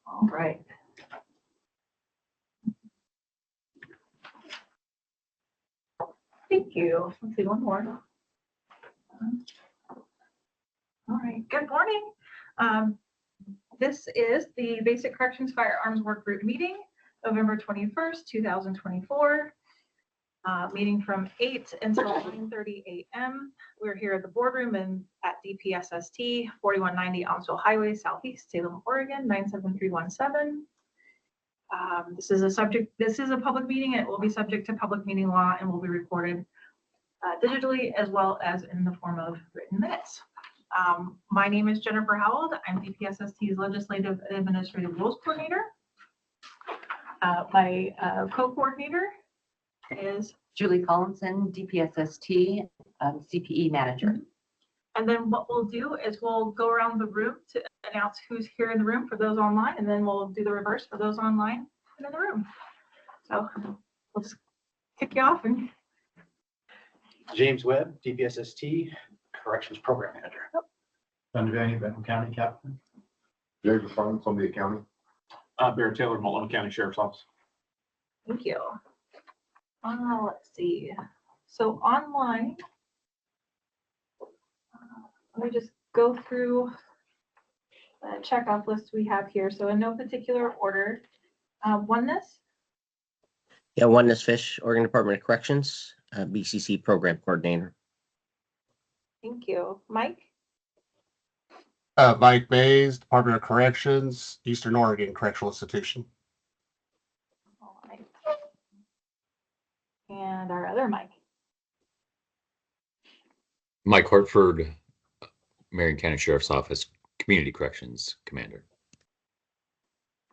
All right. Thank you. Let's see, one more. All right, good morning. This is the Basic Corrections Firearms Workgroup meeting, November 21st, 2024. Meeting from 8 until 9:30 a.m. We're here at the boardroom and at DPSST 4190 Almsville Highway, Southeast Salem, Oregon 97317. This is a public meeting. It will be subject to public meeting law and will be recorded digitally as well as in the form of written minutes. My name is Jennifer Howell. I'm DPSST's Legislative and Administrative Rules Coordinator. My co-coordinator is Julie Collinson, DPSST CPE Manager. And then what we'll do is we'll go around the room to announce who's here in the room for those online, and then we'll do the reverse for those online and in the room. So we'll just kick you off. And James Webb, DPSST Corrections Program Manager. Thunder Valley, Benton County Captain. Jacob Farm, Columbia County. Bear Taylor, Multnomah County Sheriff's Office. thank you. Let's see. So online, let me just go through the checkoff list we have here. So in no particular order, Oneness, Yeah, Oneness Fish, Oregon Department of Corrections, BCC Program Coordinator. thank you. Mike, Mike Bays, Department of Corrections, Eastern Oregon Correctional Institution. all right. And our other Mike. Mike Hartford, Marion County Sheriff's Office, Community Corrections Commander.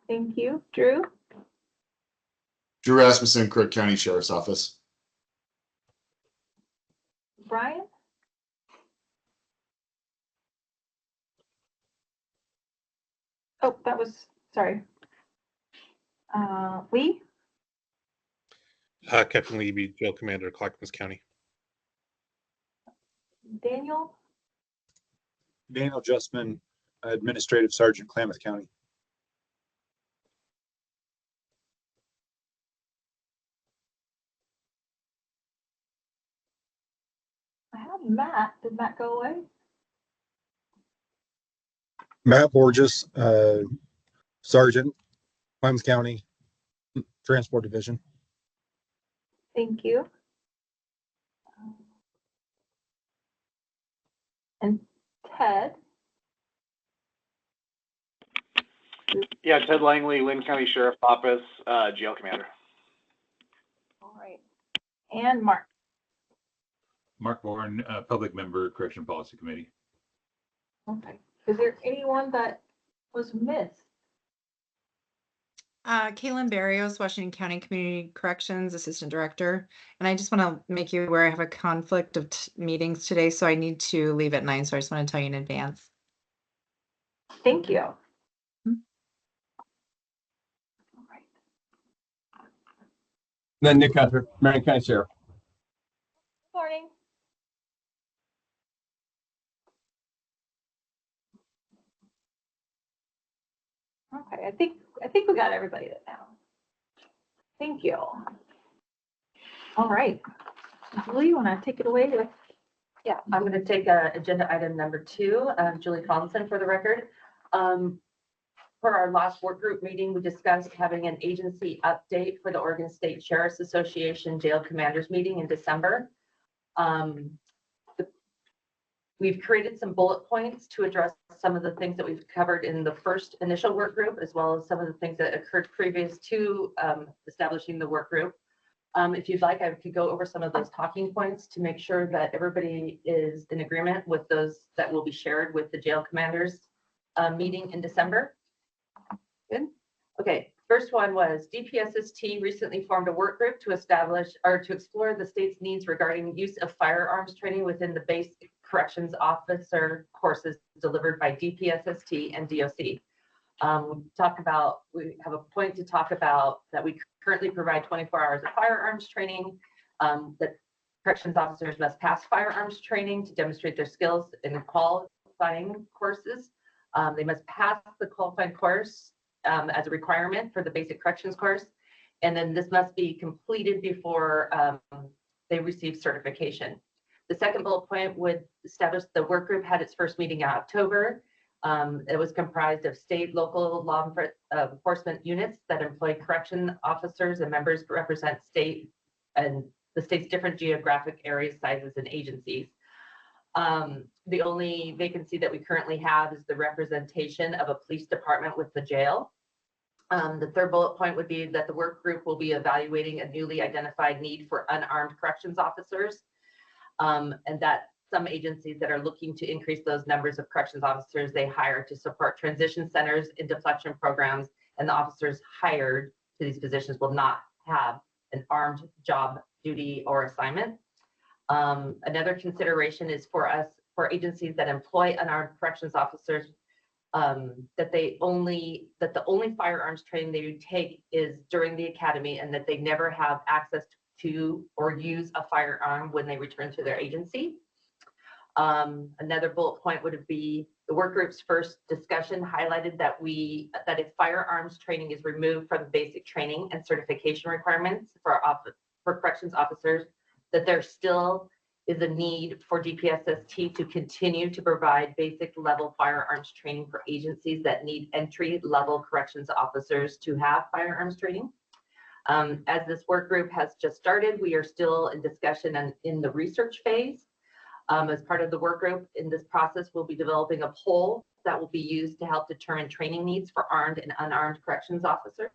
Thank you. Drew, Drew Rasmussen, Crook County Sheriff's Office. Brian, oh, that was, sorry. Lee, Captain Levy, Jail Commander, Clackamas County. Daniel, Daniel Justman, Administrative Sergeant, Klamath County. I have Matt. Did Matt go away? Matt Borges, Sergeant, Klamath County Transport Division. Thank you. And Ted, Yeah, Ted Langley, Lynn County Sheriff's Office, Jail Commander. all right. And Mark. Mark Bourne, Public Member, Correction Policy Committee. Okay. Is there anyone that was missed? Caitlin Barrios, Washington County Community Corrections Assistant Director. And I just want to make you aware I have a conflict of meetings today, so I need to leave at 9. So I just want to tell you in advance. Thank you. All right. Then Nick Hunter, Marion County Sheriff. Morning. Okay, I think we got everybody now. Thank you. All right. Julie, you want to take it away with? Yeah, I'm going to take agenda item number 2, Julie Collinson for the record. For our last work group meeting, we discussed having an agency update for the Oregon State Sheriff's Association Jail Commanders meeting in December. We've created some bullet points to address some of the things that we've covered in the first initial work group, as well as some of the things that occurred previous to establishing the work group. If you'd like, I could go over some of those talking points to make sure that everybody is in agreement with those that will be shared with the jail commanders meeting in December. Good. Okay. First one was DPSST recently formed a work group to establish or to explore the state's needs regarding use of firearms training within the basic corrections officer courses delivered by DPSST and DOC. We have a point to talk about that we currently provide 24 hours of firearms training, that corrections officers must pass firearms training to demonstrate their skills in the qualifying courses. They must pass the qualifying course as a requirement for the basic corrections course. And then this must be completed before they receive certification. The second bullet point would establish the work group had its first meeting in October. It was comprised of state, local law enforcement units that employ correction officers, and members represent state and the state's different geographic areas, sizes, and agencies. The only vacancy that we currently have is the representation of a police department with the jail. The third bullet point would be that the work group will be evaluating a newly identified need for unarmed corrections officers, and that some agencies that are looking to increase those numbers of corrections officers they hire to support transition centers and deflection programs, and the officers hired to these positions will not have an armed job duty or assignment. Another consideration is for agencies that employ unarmed corrections officers, that the only firearms training they take is during the academy, and that they never have access to or use a firearm when they return to their agency. Another bullet point would be the work group's first discussion highlighted that if firearms training is removed from the basic training and certification requirements for corrections officers, that there still is a need for DPSST to continue to provide basic level firearms training for agencies that need entry level corrections officers to have firearms training. As this work group has just started, we are still in discussion and in the research phase. As part of the work group in this process, we'll be developing a poll that will be used to help determine training needs for armed and unarmed corrections officers.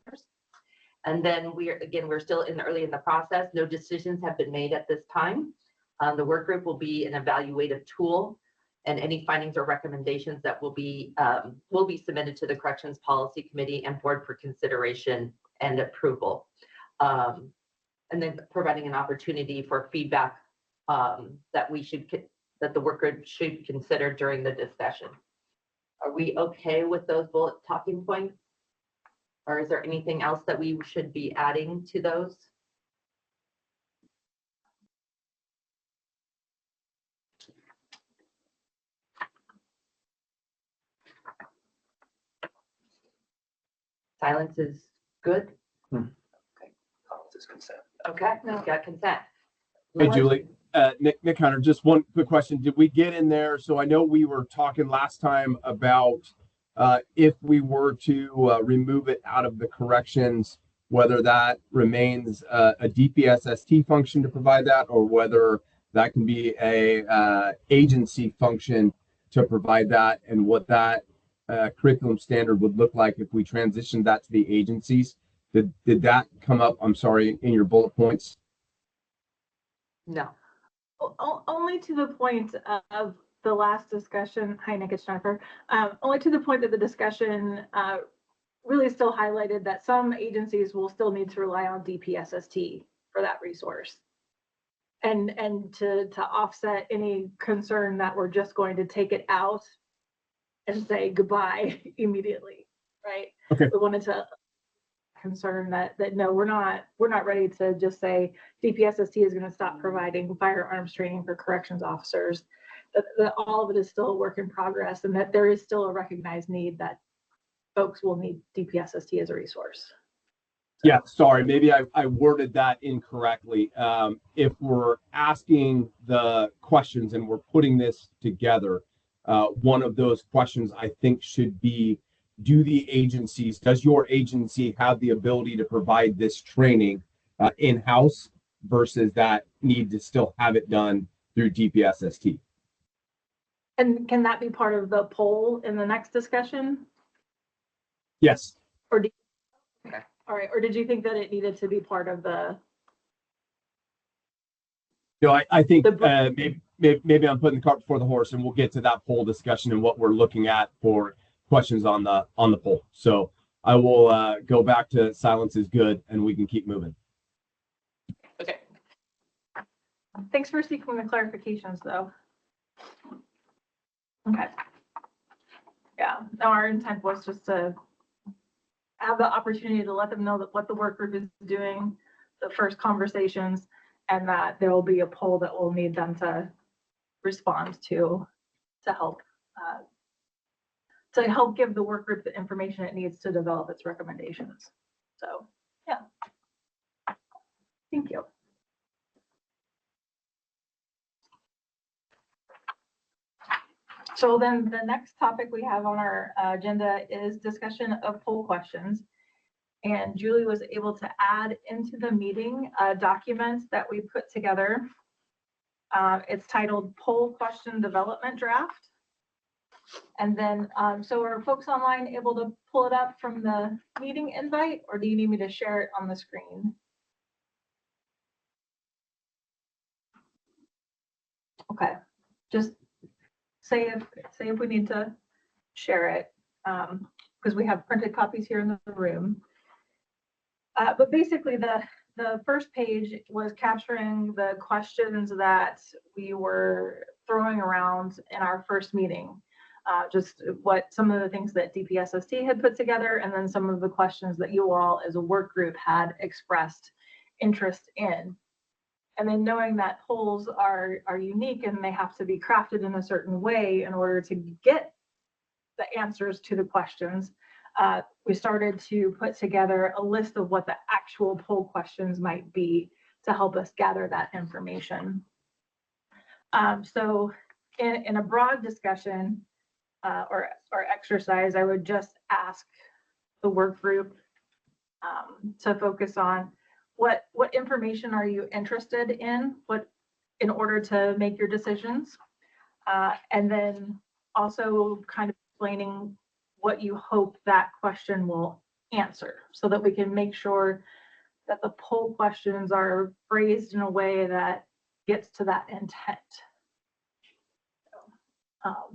And then we're still early in the process. No decisions have been made at this time. The work group will be an evaluative tool, and any findings or recommendations that will be submitted to the Corrections Policy Committee and Board for consideration and approval. And then providing an opportunity for feedback that the work group should consider during the discussion. Are we okay with those bullet talking points? Or is there anything else that we should be adding to those? Silence is good. Okay, no, got consent. Hey, Julie, Nick Hunter, just one quick question. Did we get in there? So I know we were talking last time about if we were to remove it out of the corrections, whether that remains a DPSST function to provide that, or whether that can be a agency function to provide that, and what that curriculum standard would look like if we transitioned that to the agencies. Did that come up, I'm sorry, in your bullet points? No. Only to the point of the last discussion. Hi, Nick, it's Jennifer. Only to the point that the discussion really still highlighted that some agencies will still need to rely on DPSST for that resource. And to offset any concern that we're just going to take it out and say goodbye immediately, right? Okay. We wanted to concern that no, we're not ready to just say DPSST is going to stop providing firearms training for corrections officers. That all of it is still a work in progress, and that there is still a recognized need that folks will need DPSST as a resource. Yeah, sorry, maybe I worded that incorrectly. If we're asking the questions and we're putting this together, one of those questions I think should be, does your agency have the ability to provide this training in-house versus that need to still have it done through DPSST? And can that be part of the poll in the next discussion? Yes. Okay. All right. Or did you think that it needed to be part of the? No, I think maybe I'm putting the cart before the horse, and we'll get to that poll discussion and what we're looking at for questions on the poll. So I will go back to silence is good, and we can keep moving. Okay. Thanks for seeking the clarifications, though. Okay. Yeah. No, our intent was just to have the opportunity to let them know that what the work group is doing, the first conversations, and that there will be a poll that we'll need them to respond to help to help give the work group the information it needs to develop its recommendations. So, yeah. Thank you. So then the next topic we have on our agenda is discussion of poll questions. And Julie was able to add into the meeting a document that we put together. It's titled Poll Question Development Draft. And then, so are folks online able to pull it up from the meeting invite, or do you need me to share it on the screen? Okay, just say if we need to share it, because we have printed copies here in the room. But basically the first page was capturing the questions that we were throwing around in our first meeting. Just what some of the things that DPSST had put together, and then some of the questions that you all as a work group had expressed interest in. And then knowing that polls are unique and they have to be crafted in a certain way in order to get the answers to the questions, we started to put together a list of what the actual poll questions might be to help us gather that information. So in a broad discussion or exercise, I would just ask the work group to focus on what information are you interested in, in order to make your decisions, and then also kind of explaining what you hope that question will answer, so that we can make sure that the poll questions are phrased in a way that gets to that intent.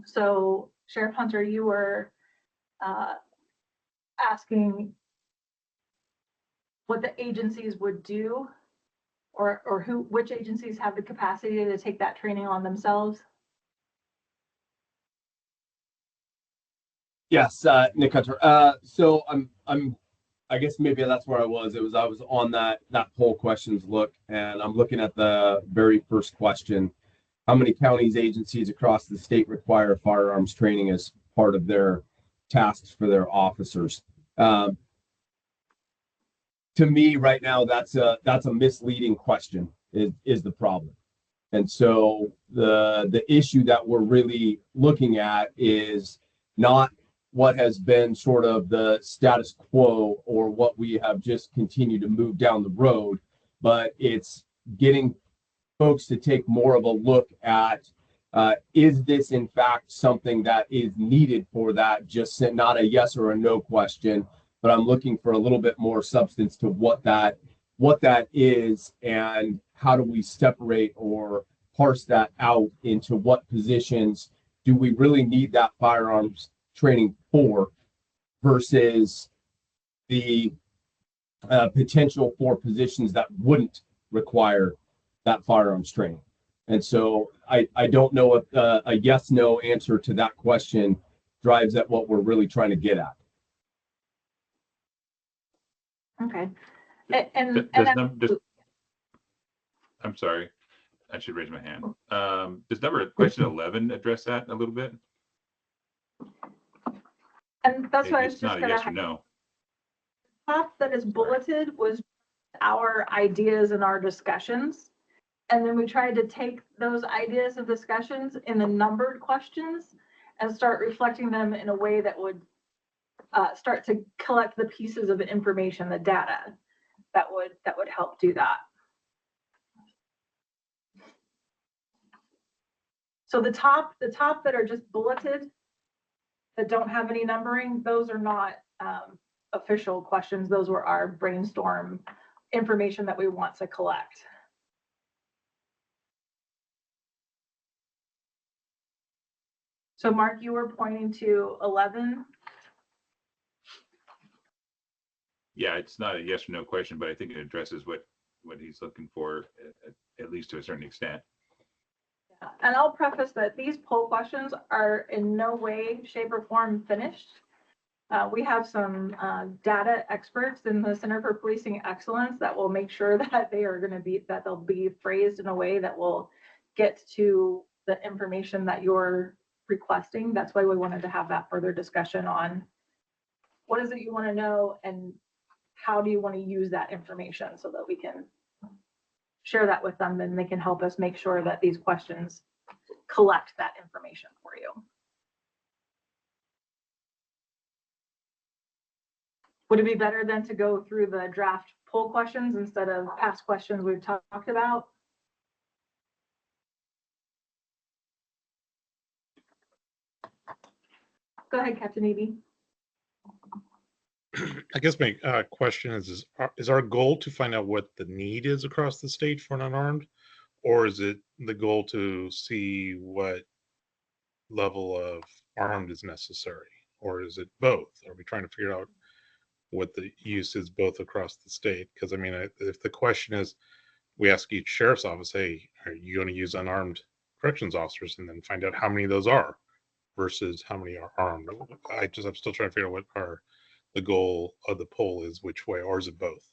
So Sheriff Hunter, you were asking what the agencies would do, or which agencies have the capacity to take that training on themselves. Yes, Nick Hunter. So I guess maybe that's where I was. I was on that poll questions look, and I'm looking at the very first question. How many counties, agencies across the state require firearms training as part of their tasks for their officers? To me, right now, that's a misleading question. Is the problem? And so the issue that we're really looking at is not what has been sort of the status quo or what we have just continued to move down the road, but it's getting folks to take more of a look at, is this in fact something that is needed for that, just not a yes or a no question, but I'm looking for a little bit more substance to what that is, and how do we separate or parse that out into what positions do we really need that firearms training for, versus the potential for positions that wouldn't require that firearms training. And so I don't know if a yes no answer to that question drives at what we're really trying to get at. Okay. I'm sorry, I should raise my hand. Does question 11 address that a little bit? And that's why I was It's just not a gonna yes or no. top that is bulleted was our ideas and our discussions. And then we tried to take those ideas and discussions in the numbered questions and start reflecting them in a way that would start to collect the pieces of information, the data that would help do that. So the top that are just bulleted, that don't have any numbering, those are not official questions. Those were our brainstorm information that we want to collect. So Mark, you were pointing to 11. Yeah, it's not a yes or no question, but I think it addresses what he's looking for, at least to a certain extent. And I'll preface that these poll questions are in no way, shape, or form finished. We have some data experts in the Center for Policing Excellence that will make sure that they'll be phrased in a way that will get to the information that you're requesting. That's why we wanted to have that further discussion on what is it you want to know and how do you want to use that information so that we can share that with them and they can help us make sure that these questions collect that information for you. Would it be better then to go through the draft poll questions instead of past questions we've talked about? Go ahead, Captain Eby. I guess my question is our goal to find out what the need is across the state for an unarmed? Or is it the goal to see what level of armed is necessary? Or is it both? Are we trying to figure out what the use is both across the state? Because I mean, if the question is, we ask each sheriff's office, hey, are you going to use unarmed corrections officers, and then find out how many of those are versus how many are armed? I'm still trying to figure out what the goal of the poll is, which way, or is it both?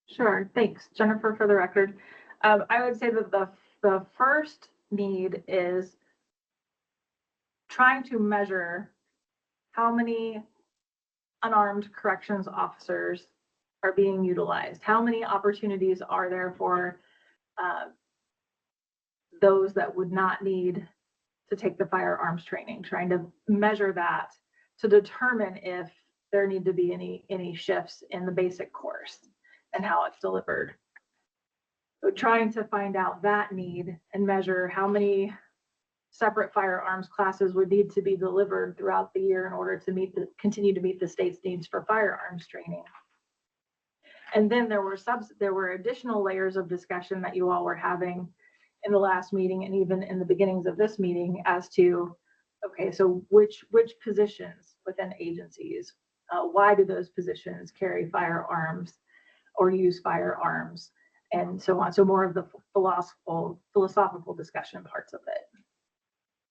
Sure, thanks, Jennifer, for the record. I would say that the first need is trying to measure how many unarmed corrections officers are being utilized. How many opportunities are there for those that would not need to take the firearms training? Trying to measure that to determine if there need to be any shifts in the basic course and how it's delivered. So trying to find out that need and measure how many separate firearms classes would need to be delivered throughout the year in order to continue to meet the state's needs for firearms training. And then there were additional layers of discussion that you all were having in the last meeting and even in the beginnings of this meeting as to, okay, so which positions within agencies, why do those positions carry firearms or use firearms, and so on. So more of the philosophical discussion parts of it.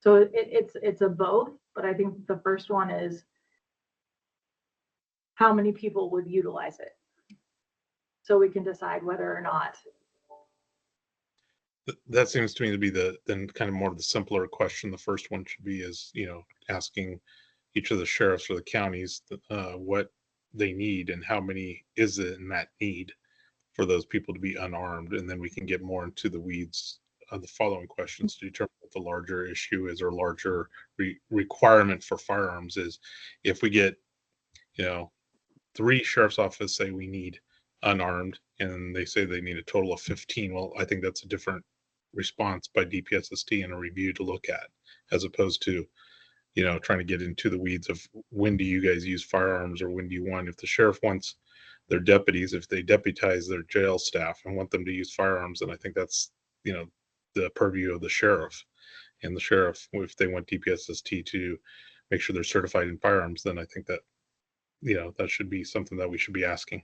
So it's a both, but I think the first one is how many people would utilize it, so we can decide whether or not. That seems to me to be then kind of more of the simpler question. The first one should be is, asking each of the sheriffs or the counties what they need and how many is it in that need for those people to be unarmed. And then we can get more into the weeds of the following questions to determine what the larger issue is or larger requirement for firearms is. If we get, 3 sheriff's offices say we need unarmed and they say they need a total of 15, well, I think that's a different response by DPSST and a review to look at, as opposed to trying to get into the weeds of when do you guys use firearms or when do you want, if the sheriff wants their deputies, if they deputize their jail staff and want them to use firearms, then I think that's the purview of the sheriff. And the sheriff, if they want DPSST to make sure they're certified in firearms, then I think that that should be something that we should be asking.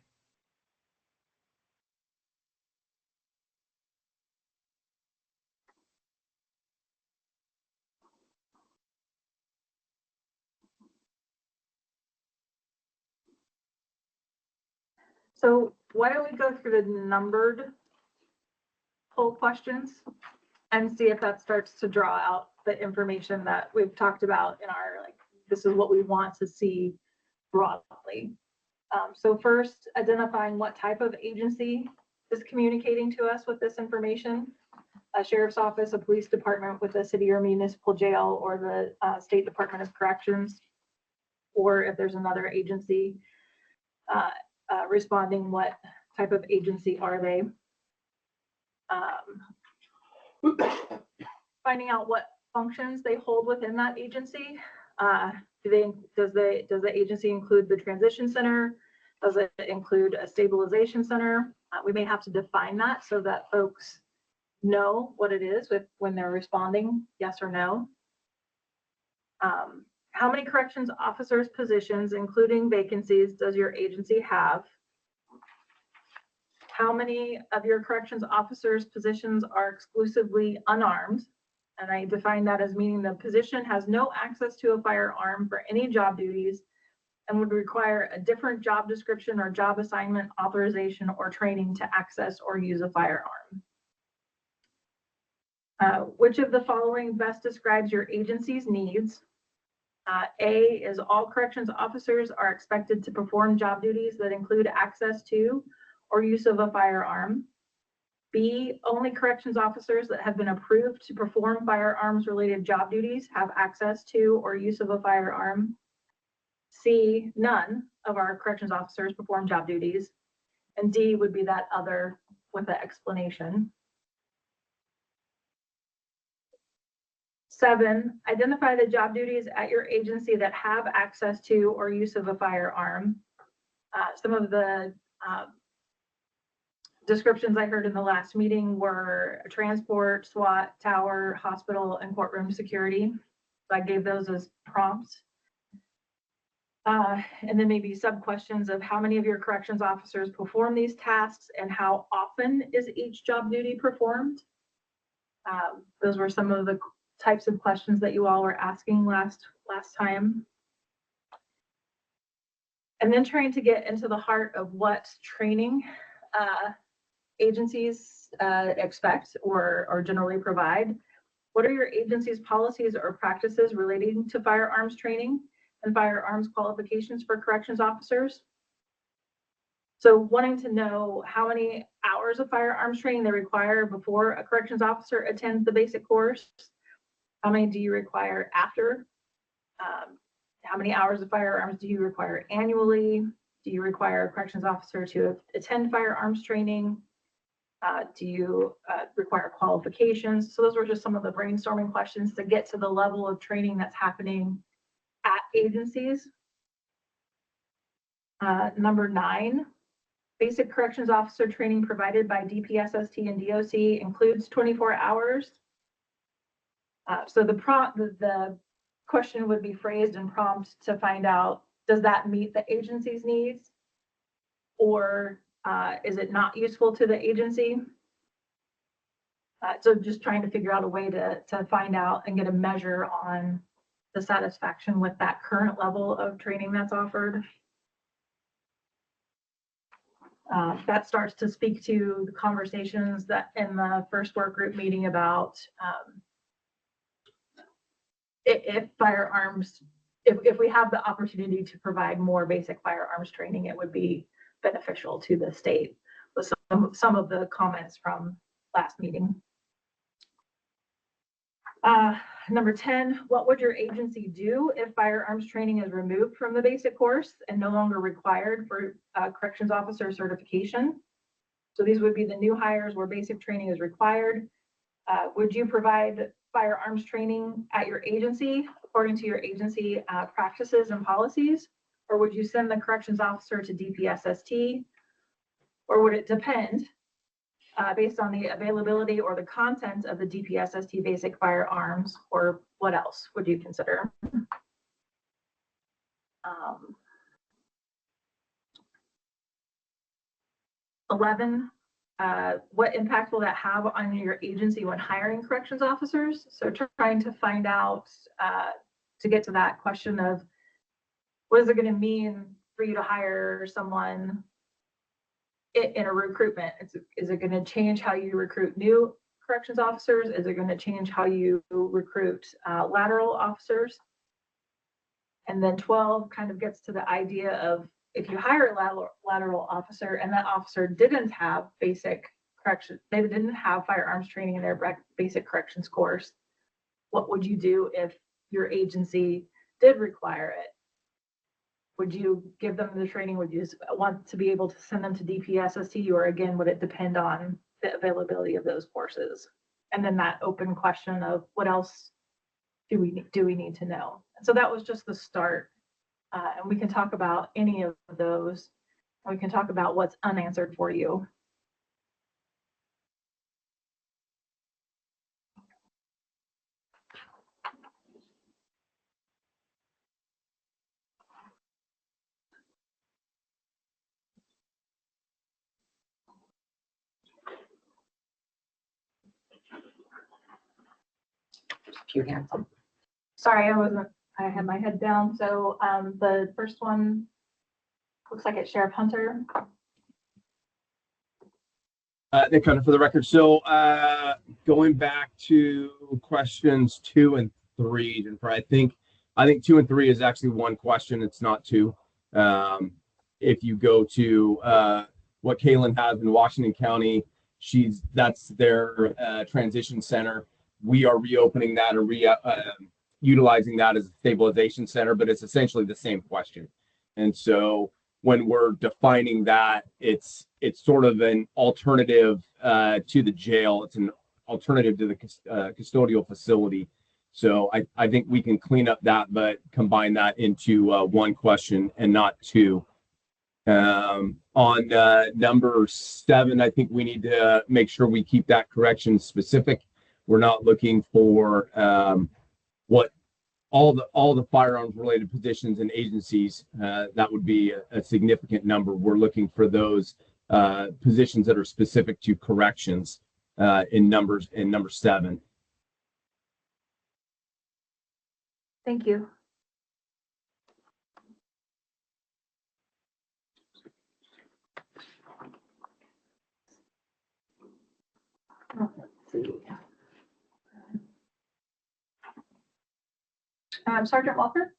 So why don't we go through the numbered poll questions and see if that starts to draw out the information that we've talked about in our, this is what we want to see broadly. So first, identifying what type of agency is communicating to us with this information. A sheriff's office, a police department with a city or municipal jail, or the State Department of Corrections, or if there's another agency responding, what type of agency are they? Finding out what functions they hold within that agency. Does the agency include the transition center? Does it include a stabilization center? We may have to define that so that folks know what it is when they're responding, yes or no. How many corrections officers positions, including vacancies, does your agency have? How many of your corrections officers positions are exclusively unarmed? And I define that as meaning the position has no access to a firearm for any job duties and would require a different job description or job assignment, authorization, or training to access or use a firearm. Which of the following best describes your agency's needs? A is all corrections officers are expected to perform job duties that include access to or use of a firearm. B, only corrections officers that have been approved to perform firearms related job duties have access to or use of a firearm. C, none of our corrections officers perform job duties. And D would be that other with the explanation. 7, identify the job duties at your agency that have access to or use of a firearm. Some of the descriptions I heard in the last meeting were transport, SWAT, tower, hospital, and courtroom security. So I gave those as prompts. And then maybe sub questions of how many of your corrections officers perform these tasks and how often is each job duty performed? Those were some of the types of questions that you all were asking last time. And then trying to get into the heart of what training agencies expect or generally provide. What are your agency's policies or practices relating to firearms training and firearms qualifications for corrections officers? So wanting to know how many hours of firearms training they require before a corrections officer attends the basic course. How many do you require after? How many hours of firearms do you require annually? Do you require a corrections officer to attend firearms training? Do you require qualifications? So those were just some of the brainstorming questions to get to the level of training that's happening at agencies. Number 9, basic corrections officer training provided by DPSST and DOC includes 24 hours. So the question would be phrased and prompt to find out, does that meet the agency's needs? Or is it not useful to the agency? So just trying to figure out a way to find out and get a measure on the satisfaction with that current level of training that's offered. That starts to speak to the conversations that in the first work group meeting about if firearms, if we have the opportunity to provide more basic firearms training, it would be beneficial to the state with some of the comments from last meeting. Number 10, what would your agency do if firearms training is removed from the basic course and no longer required for corrections officer certification? So these would be the new hires where basic training is required. Would you provide firearms training at your agency according to your agency practices and policies? Or would you send the corrections officer to DPSST? Or would it depend based on the availability or the content of the DPSST basic firearms, or what else would you consider? 11, what impact will that have on your agency when hiring corrections officers? So trying to find out, to get to that question of what is it going to mean for you to hire someone in a recruitment? Is it going to change how you recruit new corrections officers? Is it going to change how you recruit lateral officers? And then 12 kind of gets to the idea of if you hire a lateral officer and that officer didn't have basic correction, they didn't have firearms training in their basic corrections course, what would you do if your agency did require it? Would you give them the training? Would you want to be able to send them to DPSST, or again, would it depend on the availability of those courses? And then that open question of what else do we need to know? So that was just the start. And we can talk about any of those. We can talk about what's unanswered for you. Few hands up. Sorry, I had my head down. So the first one looks like it's Sheriff Hunter. Nick Hunter for the record. So going back to questions 2 and 3, Jennifer, I think 2 and 3 is actually one question. It's not two. If you go to what Kaylin has in Washington County, that's their transition center. We are reopening that or utilizing that as a stabilization center, but it's essentially the same question. And so when we're defining that, it's sort of an alternative to the jail. It's an alternative to the custodial facility. So I think we can clean up that, but combine that into one question and not two. On number 7, I think we need to make sure we keep that correction specific. We're not looking for what all the firearms related positions and agencies. That would be a significant number. We're looking for those positions that are specific to corrections in number 7. Thank you. Let's see. Sergeant Walker?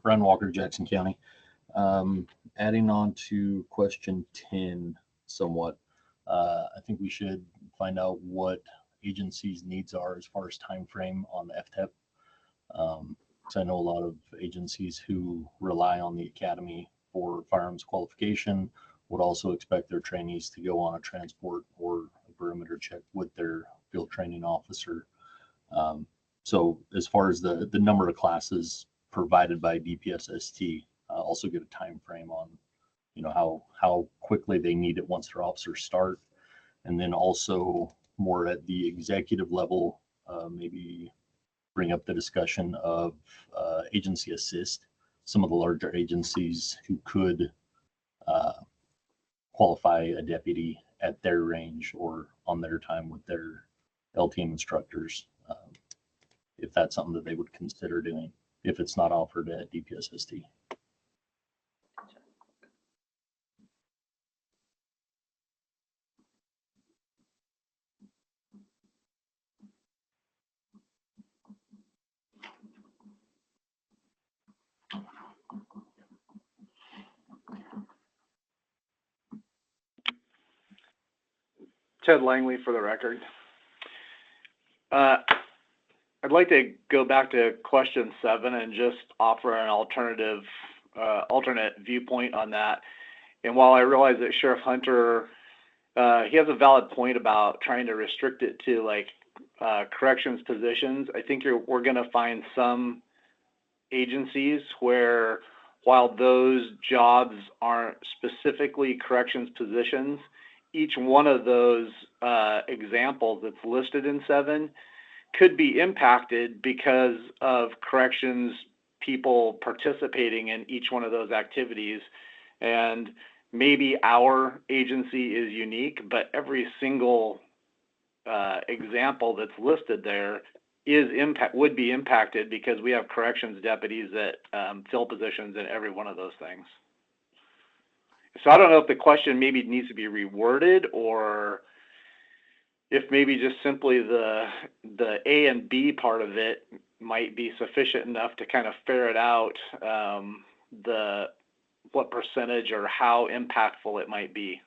Brian Walker, Jackson County. Adding on to question 10 somewhat, I think we should find out what agencies' needs are as far as time frame on the FTEP. So I know a lot of agencies who rely on the academy for firearms qualification would also expect their trainees to go on a transport or a perimeter check with their field training officer. So as far as the number of classes provided by DPSST, also get a time frame on, how quickly they need it once their officers start, and then also more at the executive level, maybe bring up the discussion of agency assist, some of the larger agencies who could qualify a deputy at their range or on their time with their LTM instructors, if that's something that they would consider doing if it's not offered at DPSST. Ted Langley for the record. I'd like to go back to question 7 and just offer an alternate viewpoint on that. And while I realize that Sheriff Hunter, he has a valid point about trying to restrict it to corrections positions, I think we're going to find some agencies where, while those jobs aren't specifically corrections positions, each one of those examples that's listed in 7 could be impacted because of corrections people participating in each one of those activities. And maybe our agency is unique, but every single example that's listed there would be impacted because we have corrections deputies that fill positions in every one of those things. So I don't know if the question maybe needs to be reworded, or if maybe just simply the A and B part of it might be sufficient enough to kind of ferret out what percentage or how impactful it might be.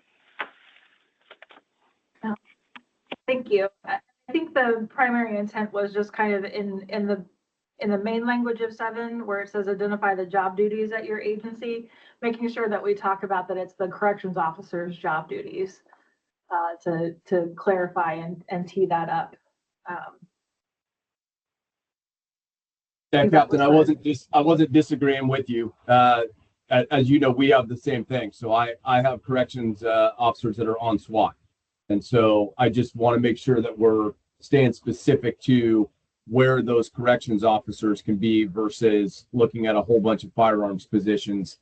Thank you. I think the primary intent was just kind of in the main language of 7, where it says identify the job duties at your agency, making sure that we talk about that it's the corrections officer's job duties, to clarify and tee that up. Yeah, Captain, I wasn't disagreeing with you. As you know, we have the same thing. So I have corrections officers that are on SWAT. And so I just want to make sure that we're staying specific to where those corrections officers can be versus looking at a whole bunch of firearms positions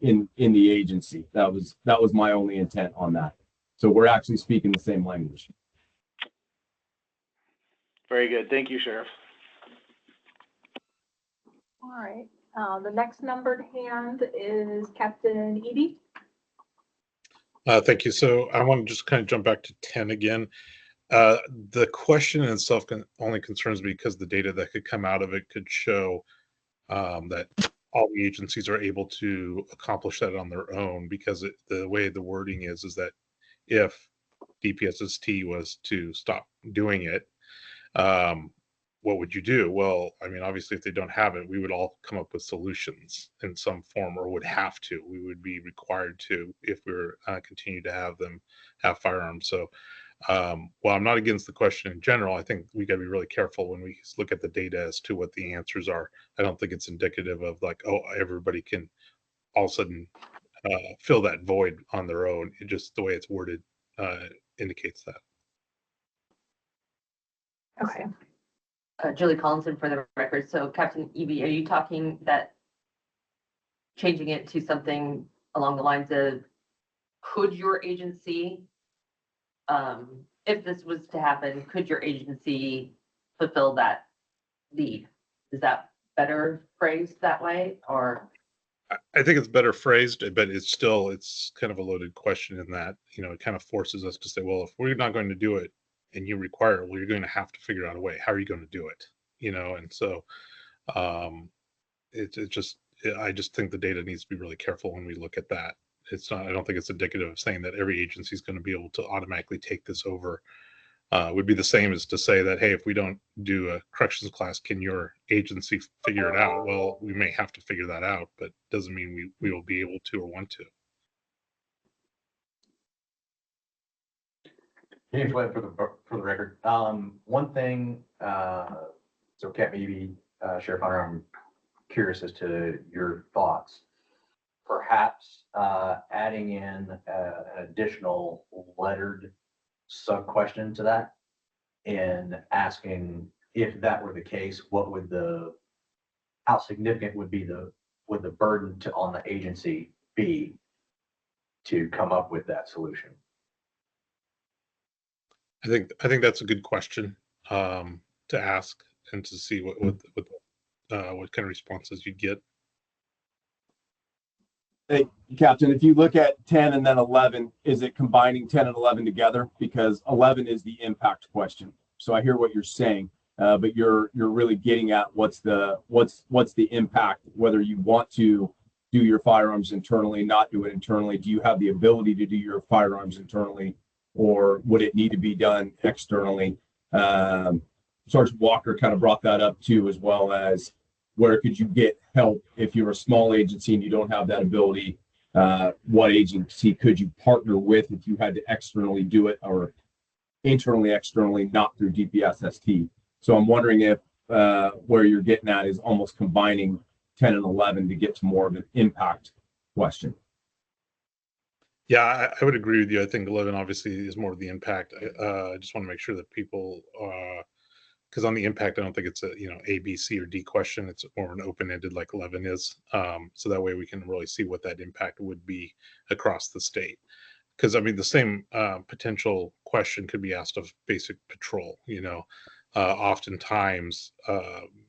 in the agency. That was my only intent on that. So we're actually speaking the same language. Very good. Thank you, Sheriff. All right. The next numbered hand is Captain Edie. Thank you. So I want to just kind of jump back to 10 again. The question in itself only concerns me because the data that could come out of it could show that all the agencies are able to accomplish that on their own, because the way the wording is that if DPSST was to stop doing it, what would you do? Well, I mean, obviously, if they don't have it, we would all come up with solutions in some form, or would have to. We would be required to if we were continue to have them have firearms. So, while I'm not against the question in general, I think we got to be really careful when we look at the data as to what the answers are. I don't think it's indicative of like, oh, everybody can all of a sudden fill that void on their own. It just the way it's worded indicates that. Okay. Julie Collinson for the record. So Captain Evie, are you talking that changing it to something along the lines of, could your agency, if this was to happen, could your agency fulfill that need? Is that better phrased that way, or? I think it's better phrased, but it's kind of a loaded question in that, it kind of forces us to say, well, if we're not going to do it and you require it, well, you're going to have to figure out a way. How are you going to do it? And so I just think the data needs to be really careful when we look at that. I don't think it's indicative of saying that every agency is going to be able to automatically take this over. Would be the same as to say that, hey, if we don't do a corrections class, can your agency figure it out? Well, we may have to figure that out, but doesn't mean we will be able to or want to. James Webb for the record. One thing, so Kat, maybe Sheriff Hunter, I'm curious as to your thoughts. Perhaps adding in an additional lettered sub-question to that and asking if that were the case, how significant would the burden on the agency be to come up with that solution? I think that's a good question to ask and to see what kind of responses you'd get. Hey, Captain, if you look at 10 and then 11, is it combining 10 and 11 together? Because 11 is the impact question. So I hear what you're saying, but you're really getting at what's the impact, whether you want to do your firearms internally, not do it internally. Do you have the ability to do your firearms internally, or would it need to be done externally? Sergeant Walker kind of brought that up too, as well as where could you get help if you're a small agency and you don't have that ability? What agency could you partner with if you had to externally do it, or internally, externally, not through DPSST? So I'm wondering if where you're getting at is almost combining 10 and 11 to get to more of an impact question. Yeah, I would agree with you. I think 11 obviously is more of the impact. I just want to make sure that people, because on the impact, I don't think it's a B, C, or D question. It's more of an open-ended like 11 is. So that way we can really see what that impact would be across the state. Because I mean, the same potential question could be asked of basic patrol. Oftentimes,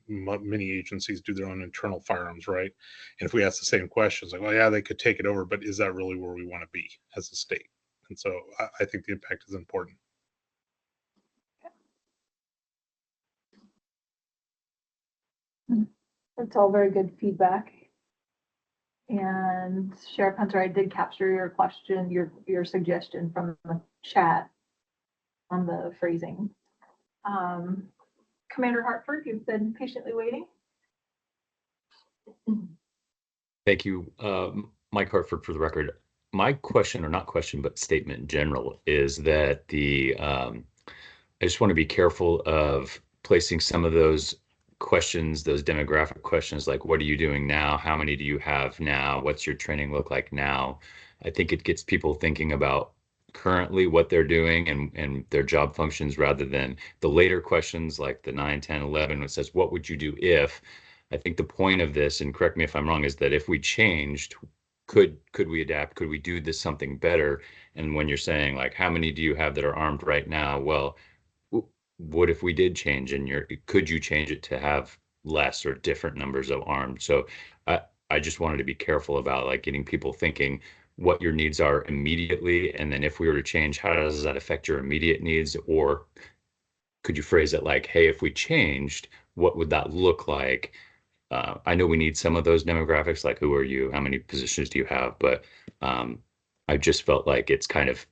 many agencies do their own internal firearms, right? And if we ask the same questions, like, well, yeah, they could take it over, but is that really where we want to be as a state? And so I think the impact is important. That's all very good feedback. And Sheriff Hunter, I did capture your question, your suggestion from the chat on the phrasing. Commander Hartford, you've been patiently waiting. Thank you. Mike Hartford for the record. My question, or not question, but statement in general, is that I just want to be careful of placing some of those questions, those demographic questions, like what are you doing now? How many do you have now? What's your training look like now? I think it gets people thinking about currently what they're doing and their job functions, rather than the later questions like the 9, 10, 11, which says, what would you do if? I think the point of this, and correct me if I'm wrong, is that if we changed, could we adapt? Could we do this something better? And when you're saying like, how many do you have that are armed right now? Well, what if we did change, and could you change it to have less or different numbers of armed? So I just wanted to be careful about like getting people thinking what your needs are immediately, and then if we were to change, how does that affect your immediate needs? Or could you phrase it like, hey, if we changed, what would that look like? I know we need some of those demographics, like who are you, how many positions do you have, but I just felt like it's kind of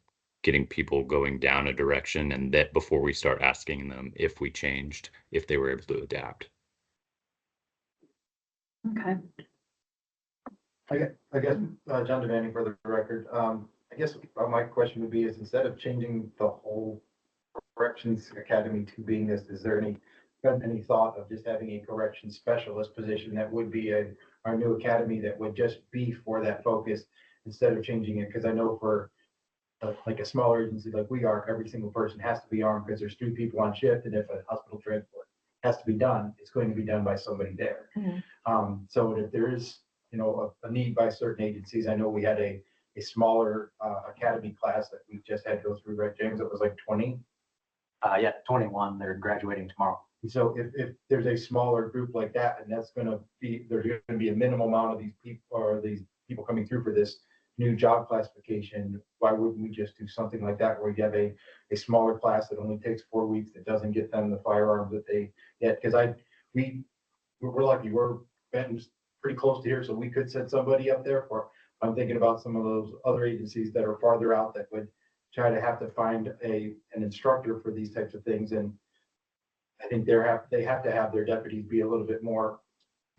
getting people going down a direction, and that before we start asking them if we changed, if they were able to adapt. Okay. I guess, John Devaney for the record, I guess my question would be is instead of changing the whole corrections academy to being this, is there any thought of just having a corrections specialist position that would be our new academy that would just be for that focus instead of changing it? Because I know for like a smaller agency like we are, every single person has to be armed because there's 3 people on shift, and if a hospital transport has to be done, it's going to be done by somebody there. So if there is, a need by certain agencies, I know we had a smaller academy class that we just had to go through, right, James? It was like 20. Yeah, 21, they're graduating tomorrow. So if there's a smaller group like that, and there's going to be a minimal amount of these people coming through for this new job classification, why wouldn't we just do something like that where you have a smaller class that only takes 4 weeks, that doesn't get them the firearms that they get? Because we're lucky, we're Benton's pretty close to here, so we could set somebody up there for. I'm thinking about some of those other agencies that are farther out that would try to have to find an instructor for these types of things, and I think they have to have their deputies be a little bit more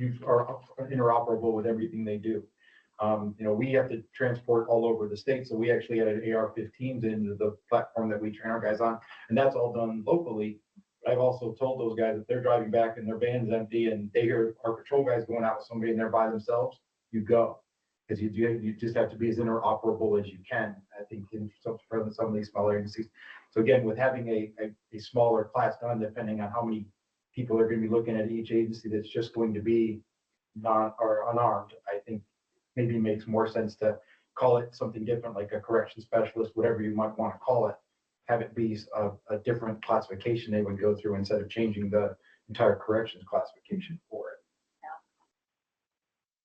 interoperable with everything they do. We have to transport all over the state, so we actually added AR-15s into the platform that we train our guys on, and that's all done locally. I've also told those guys if they're driving back and their van's empty and they hear our patrol guys going out with somebody and they're by themselves, you go. Because you just have to be as interoperable as you can, I think, in some of these smaller agencies. So again, with having a smaller class done, depending on how many people are going to be looking at each agency that's just going to be unarmed, I think maybe makes more sense to call it something different, like a correction specialist, whatever you might want to call it. Have it be a different classification they would go through instead of changing the entire corrections classification for it.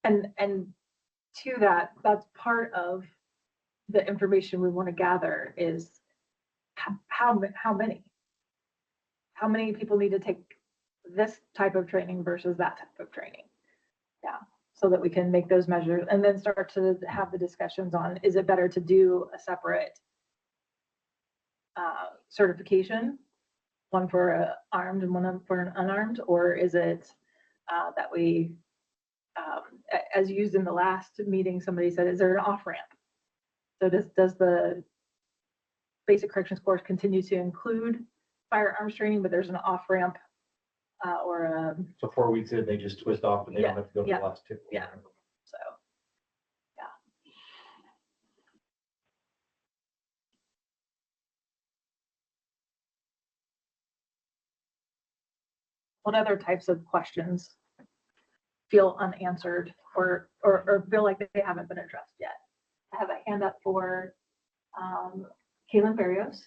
Yeah. And to that, that's part of the information we want to gather is how many people need to take this type of training versus that type of training. Yeah. So that we can make those measures and then start to have the discussions on, is it better to do a separate certification, one for armed and one for an unarmed, or is it that we, as used in the last meeting, somebody said, is there an off ramp? So does the basic corrections course continue to include firearms training, but there's an off ramp or So 4 weeks in, they just twist off and they don't have to go to the last 2. Yeah. So yeah. What other types of questions feel unanswered or feel like they haven't been addressed yet? I have a hand up for Kaylin Barrios.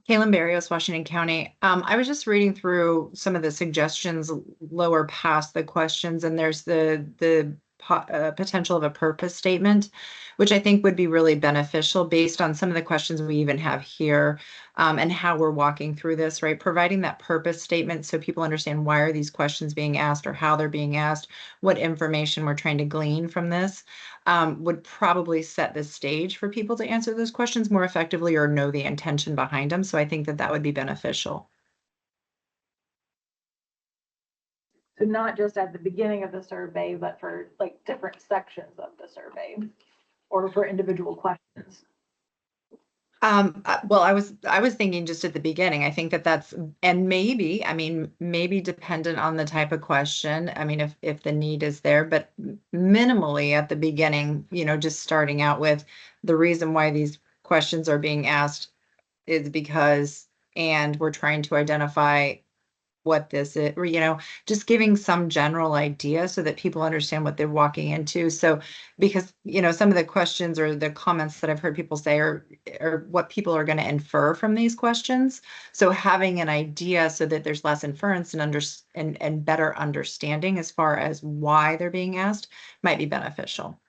Kaylin Barrios, Washington County. I was just reading through some of the suggestions lower past the questions, and there's the potential of a purpose statement, which I think would be really beneficial based on some of the questions we even have here, and how we're walking through this, right? Providing that purpose statement so people understand why are these questions being asked or how they're being asked, what information we're trying to glean from this, would probably set the stage for people to answer those questions more effectively or know the intention behind them. So I think that would be beneficial. So not just at the beginning of the survey, but for like different sections of the survey or for individual questions. Well, I was thinking just at the beginning. I think that's, and maybe dependent on the type of question. I mean, if the need is there, but minimally at the beginning, just starting out with the reason why these questions are being asked is because, and we're trying to identify what this is, or, just giving some general idea so that people understand what they're walking into. So, because, some of the questions or the comments that I've heard people say are what people are going to infer from these questions. So having an idea so that there's less inference and better understanding as far as why they're being asked might be beneficial.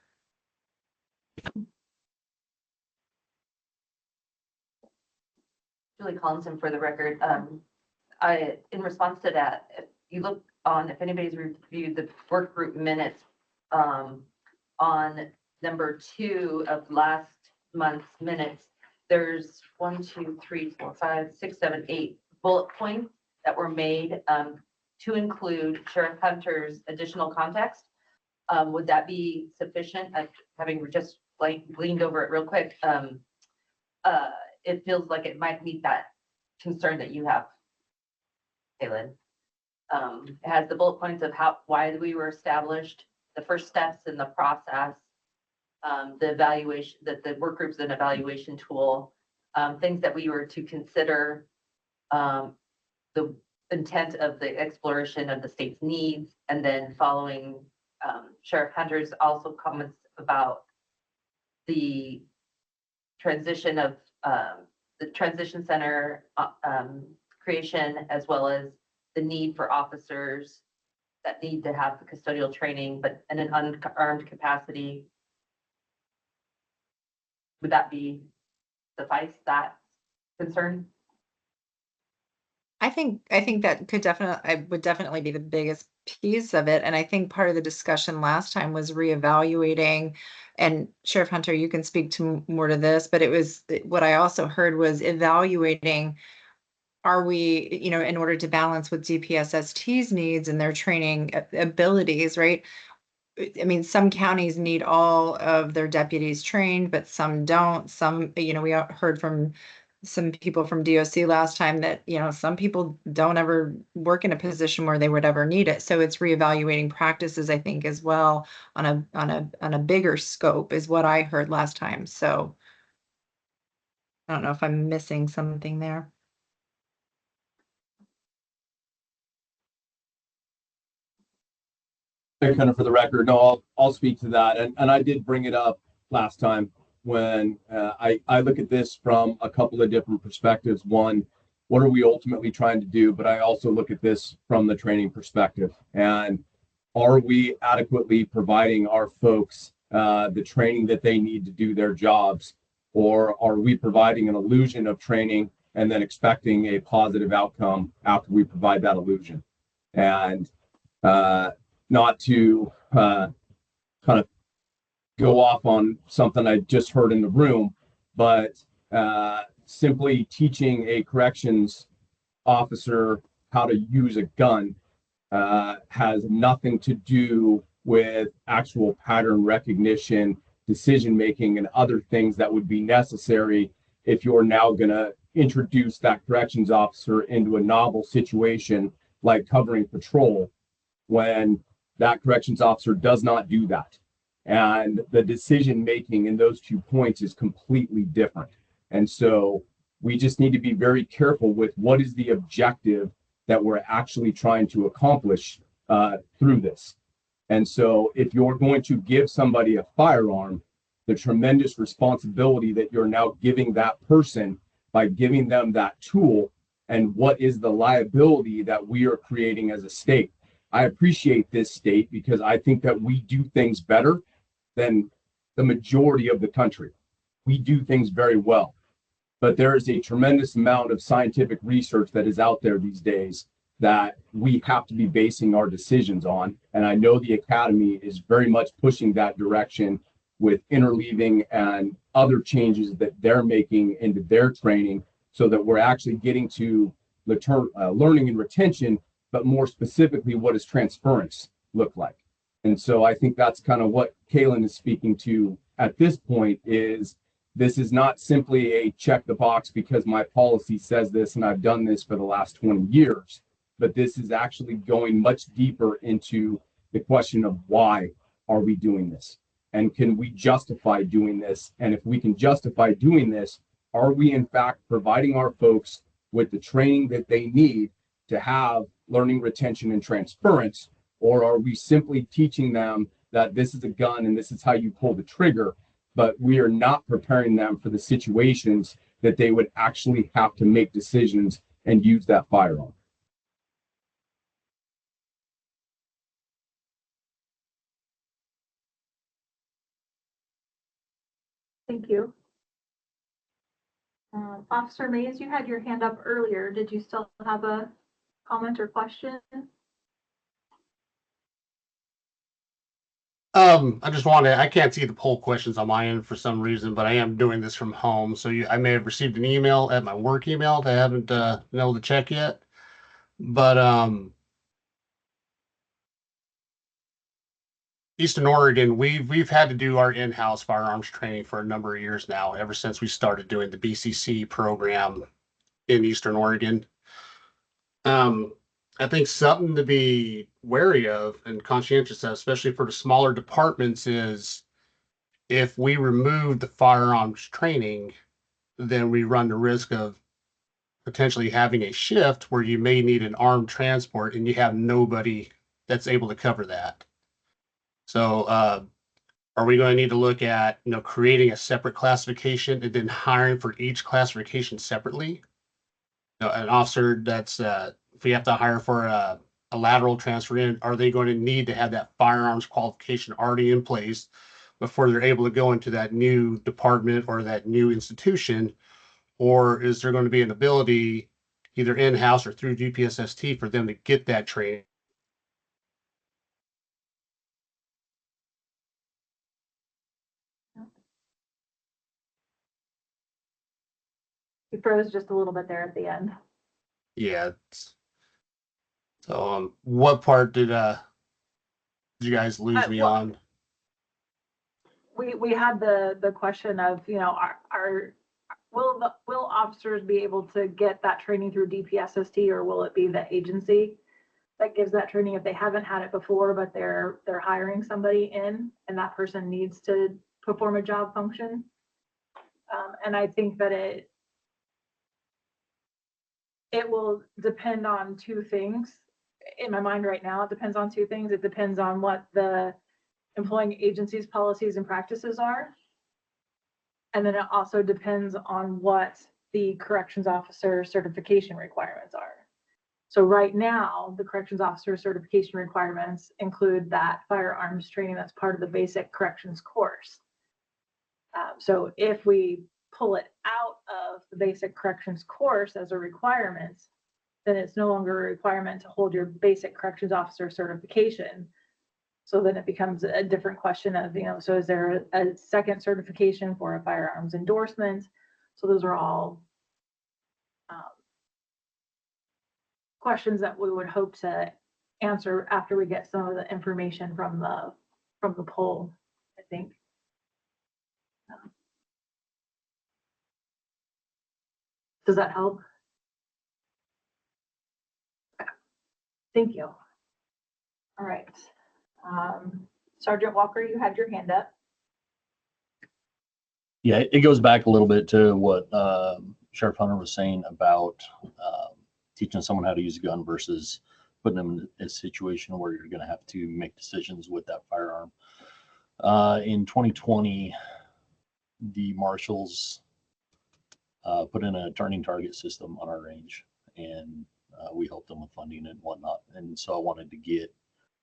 Julie Collinson for the record. In response to that, if you look on, if anybody's reviewed the work group minutes, on number 2 of last month's minutes, there's 1, 2, 3, 4, 5, 6, 7, 8 bullet points that were made, to include Sheriff Hunter's additional context. Would that be sufficient? Having just gleaned over it real quick, it feels like it might meet that concern that you have, Kaylin. It has the bullet points of why we were established, the first steps in the process, the evaluation, that the work group's an evaluation tool, things that we were to consider, the intent of the exploration of the state's needs, and then following Sheriff Hunter's also comments about the transition of the transition center creation, as well as the need for officers that need to have the custodial training, but in an unarmed capacity. Would that be suffice that concern? I think that would definitely be the biggest piece of it. And I think part of the discussion last time was reevaluating, and Sheriff Hunter, you can speak to more to this, but what I also heard was evaluating, are we, in order to balance with DPSST's needs and their training abilities, right? I mean, some counties need all of their deputies trained, but some don't. Some, we heard from some people from DOC last time that, some people don't ever work in a position where they would ever need it. So it's reevaluating practices, I think, as well on a bigger scope is what I heard last time. So I don't know if I'm missing something there. Kind of for the record, no, I'll speak to that. And I did bring it up last time when I look at this from a couple of different perspectives. One, what are we ultimately trying to do? But I also look at this from the training perspective. And are we adequately providing our folks the training that they need to do their jobs? Or are we providing an illusion of training and then expecting a positive outcome after we provide that illusion? And not to kind of go off on something I just heard in the room, but simply teaching a corrections officer how to use a gun has nothing to do with actual pattern recognition, decision making, and other things that would be necessary if you're now going to introduce that corrections officer into a novel situation like covering patrol, when that corrections officer does not do that. And the decision making in those 2 points is completely different. And so we just need to be very careful with what is the objective that we're actually trying to accomplish through this. And so if you're going to give somebody a firearm, the tremendous responsibility that you're now giving that person by giving them that tool, and what is the liability that we are creating as a state. I appreciate this state because I think that we do things better than the majority of the country. We do things very well, but there is a tremendous amount of scientific research that is out there these days that we have to be basing our decisions on. And I know the Academy is very much pushing that direction with interleaving and other changes that they're making into their training so that we're actually getting to learning and retention, but more specifically, what does transference look like? And so I think that's kind of what Kaylin is speaking to at this point. Is this is not simply a check the box because my policy says this and I've done this for the last 20 years, but this is actually going much deeper into the question of why are we doing this? And can we justify doing this? And if we can justify doing this, are we in fact providing our folks with the training that they need to have learning, retention, and transference? Or are we simply teaching them that this is a gun and this is how you pull the trigger, but we are not preparing them for the situations that they would actually have to make decisions and use that firearm? Thank you. Officer Mays, you had your hand up earlier. Did you still have a comment or question? I just wanted, I can't see the poll questions on my end for some reason, but I am doing this from home. So I may have received an email at my work email that I haven't been able to check yet. But Eastern Oregon, we've had to do our in-house firearms training for a number of years now, ever since we started doing the BCC program in Eastern Oregon. I think something to be wary of and conscientious of, especially for the smaller departments, is if we remove the firearms training, then we run the risk of potentially having a shift where you may need an armed transport and you have nobody that's able to cover that. So, are we going to need to look at, creating a separate classification and then hiring for each classification separately? An officer that's, if we have to hire for a lateral transfer in, are they going to need to have that firearms qualification already in place before they're able to go into that new department or that new institution? Or is there going to be an ability either in-house or through GPSST for them to get that training? You froze just a little bit there at the end. Yeah. So, what part did you guys lose me well, on? We had the question of, will officers be able to get that training through DPSST, or will it be the agency that gives that training if they haven't had it before, but they're hiring somebody in and that person needs to perform a job function? And I think that it will depend on two things. In my mind right now, it depends on two things. It depends on what the employing agency's policies and practices are. And then it also depends on what the corrections officer certification requirements are. So right now, the corrections officer certification requirements include that firearms training that's part of the basic corrections course. So if we pull it out of the basic corrections course as a requirement, then it's no longer a requirement to hold your basic corrections officer certification. So then it becomes a different question of, so is there a second certification for a firearms endorsement? So those are all questions that we would hope to answer after we get some of the information from the poll, I think. Does that help? Thank you. All right. Sergeant Walker, you had your hand up. Yeah, it goes back a little bit to what Sheriff Hunter was saying about teaching someone how to use a gun versus putting them in a situation where you're going to have to make decisions with that firearm. In 2020, the marshals put in a turning target system on our range, and we helped them with funding and whatnot. And so I wanted to get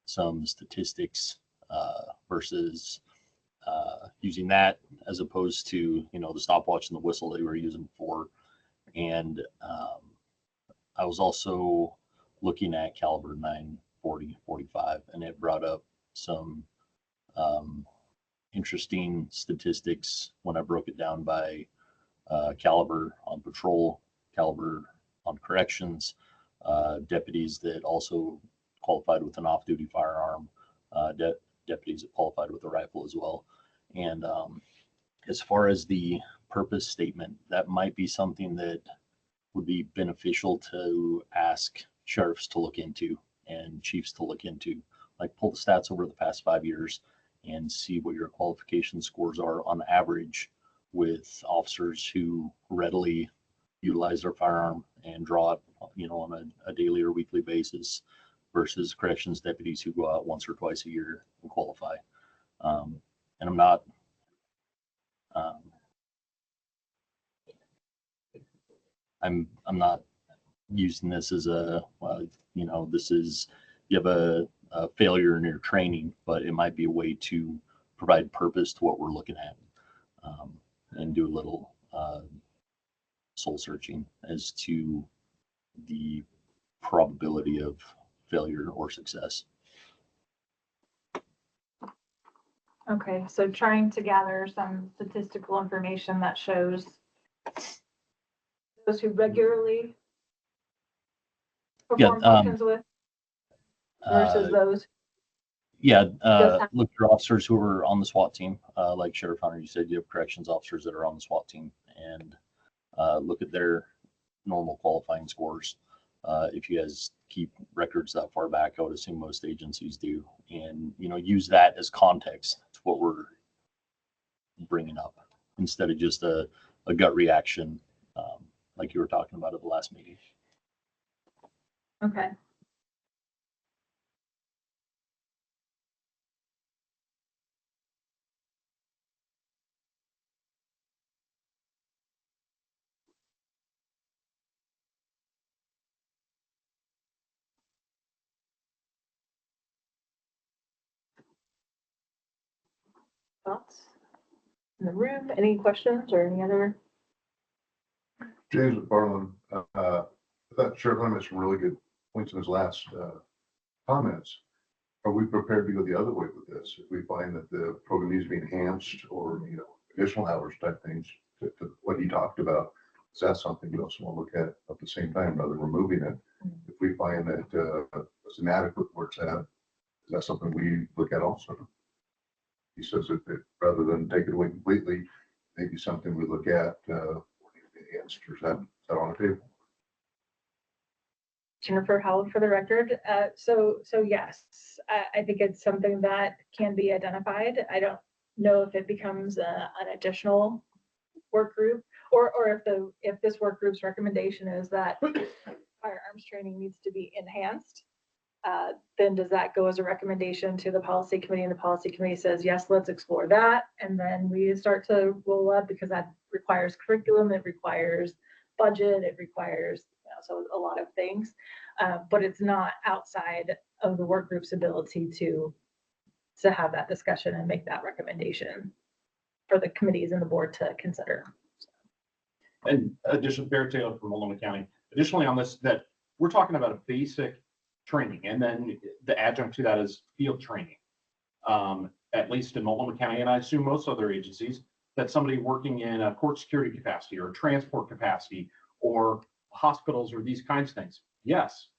some statistics versus using that as opposed to, the stopwatch and the whistle they were using before. And I was also looking at caliber 940, 45, and it brought up some interesting statistics when I broke it down by caliber on patrol, caliber on corrections, deputies that also qualified with an off-duty firearm, deputies that qualified with a rifle as well. And as far as the purpose statement, that might be something that would be beneficial to ask sheriffs to look into and chiefs to look into. Like, pull the stats over the past 5 years and see what your qualification scores are on average with officers who readily utilize their firearm and draw it, on a daily or weekly basis versus corrections deputies who go out once or twice a year and qualify. And I'm not, I'm not using this as this is, you have a failure in your training, but it might be a way to provide purpose to what we're looking at. and do a little soul searching as to the probability of failure or success. Okay, so trying to gather some statistical information that shows those who regularly perform functions with versus those. Look for officers who are on the SWAT team, like Sheriff Hunter, you said you have corrections officers that are on the SWAT team, and look at their normal qualifying scores. If you guys keep records that far back, I would assume most agencies do, and use that as context to what we're bringing up instead of just a gut reaction, like you were talking about at the last meeting. Okay. Thoughts in the room? Any questions or any other? James McFarland, I thought Sheriff Hunter made some really good points in his last comments. Are we prepared to go the other way with this? If we find that the program needs to be enhanced or, additional hours type things to what he talked about, is that something we also want to look at the same time rather than removing it? If we find that it's inadequate where it's at, is that something we look at also? He says that rather than take it away completely, maybe something we look at enhanced, or is that on the table? Jennifer Howell for the record. So yes, I think it's something that can be identified. I don't know if it becomes an additional work group or if this work group's recommendation is that firearms training needs to be enhanced. Then does that go as a recommendation to the policy committee, and the policy committee says, yes, let's explore that. And then we start to roll up, because that requires curriculum, it requires budget, it requires, so a lot of things. But it's not outside of the work group's ability to have that discussion and make that recommendation for the committees and the board to consider. And additionally, Barrett Taylor from Multnomah County. Additionally on this, that we're talking about a basic training, and then the adjunct to that is field training. At least in Multnomah County, and I assume most other agencies, that somebody working in a court security capacity or transport capacity or hospitals or these kinds of things. Yes,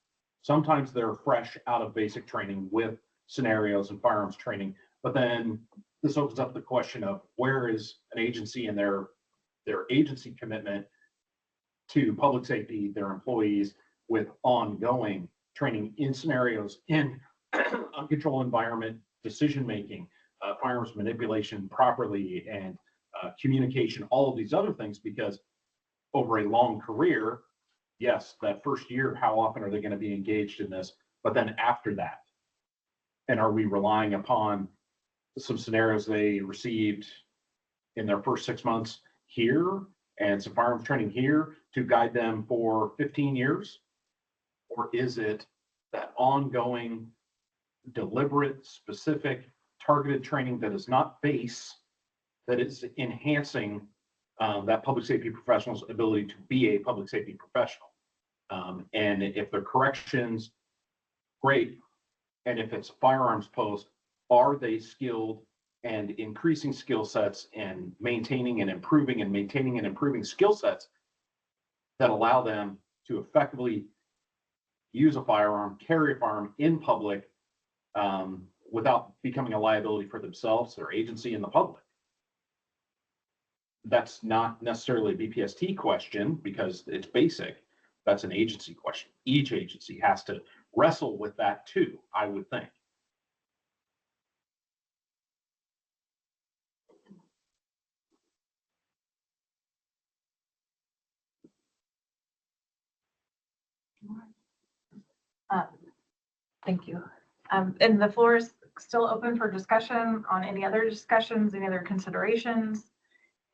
sometimes they're fresh out of basic training with scenarios and firearms training, but then this opens up the question of where is an agency and their agency commitment to public safety, their employees, with ongoing training in scenarios in uncontrolled environment, decision-making, firearms manipulation properly, and communication, all of these other things, because over a long career, yes, that first year, how often are they going to be engaged in this? But then after that, and are we relying upon some scenarios they received in their first 6 months here and some firearms training here to guide them for 15 years? Or is it that ongoing, deliberate, specific, targeted training that is not base, that is enhancing that public safety professional's ability to be a public safety professional? And if they're corrections, great. And if it's a firearms post, are they skilled and increasing skill sets and maintaining and improving skill sets that allow them to effectively use a firearm, carry a firearm in public without becoming a liability for themselves, their agency, and the public? That's not necessarily a BPST question because it's basic. That's an agency question. Each agency has to wrestle with that too, I would think. Thank you. And the floor is still open for discussion on any other discussions, any other considerations,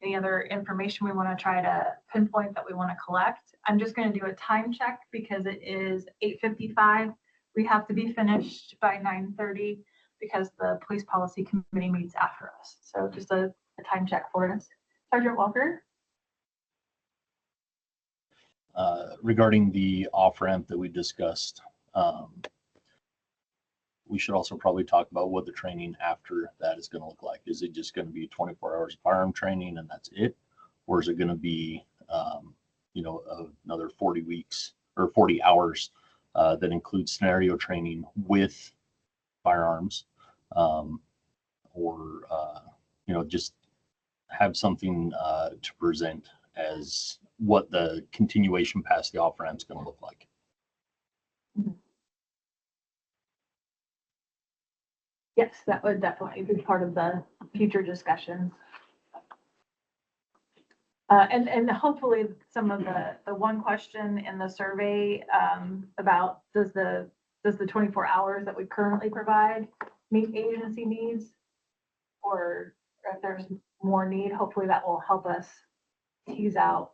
any other information we want to try to pinpoint that we want to collect. I'm just going to do a time check because it is 8:55. We have to be finished by 9:30 because the police policy committee meets after us. So just a time check for us. Sergeant Walker? Regarding the off-ramp that we discussed, we should also probably talk about what the training after that is going to look like. Is it just going to be 24 hours of firearm training and that's it? Or is it going to be, another 40 weeks or 40 hours that includes scenario training with firearms? Just have something to present as what the continuation past the off-ramp is going to look like. Yes, that would definitely be part of the future discussions. And hopefully some of the one question in the survey about does the 24 hours that we currently provide meet agency needs? Or if there's more need, hopefully that will help us tease out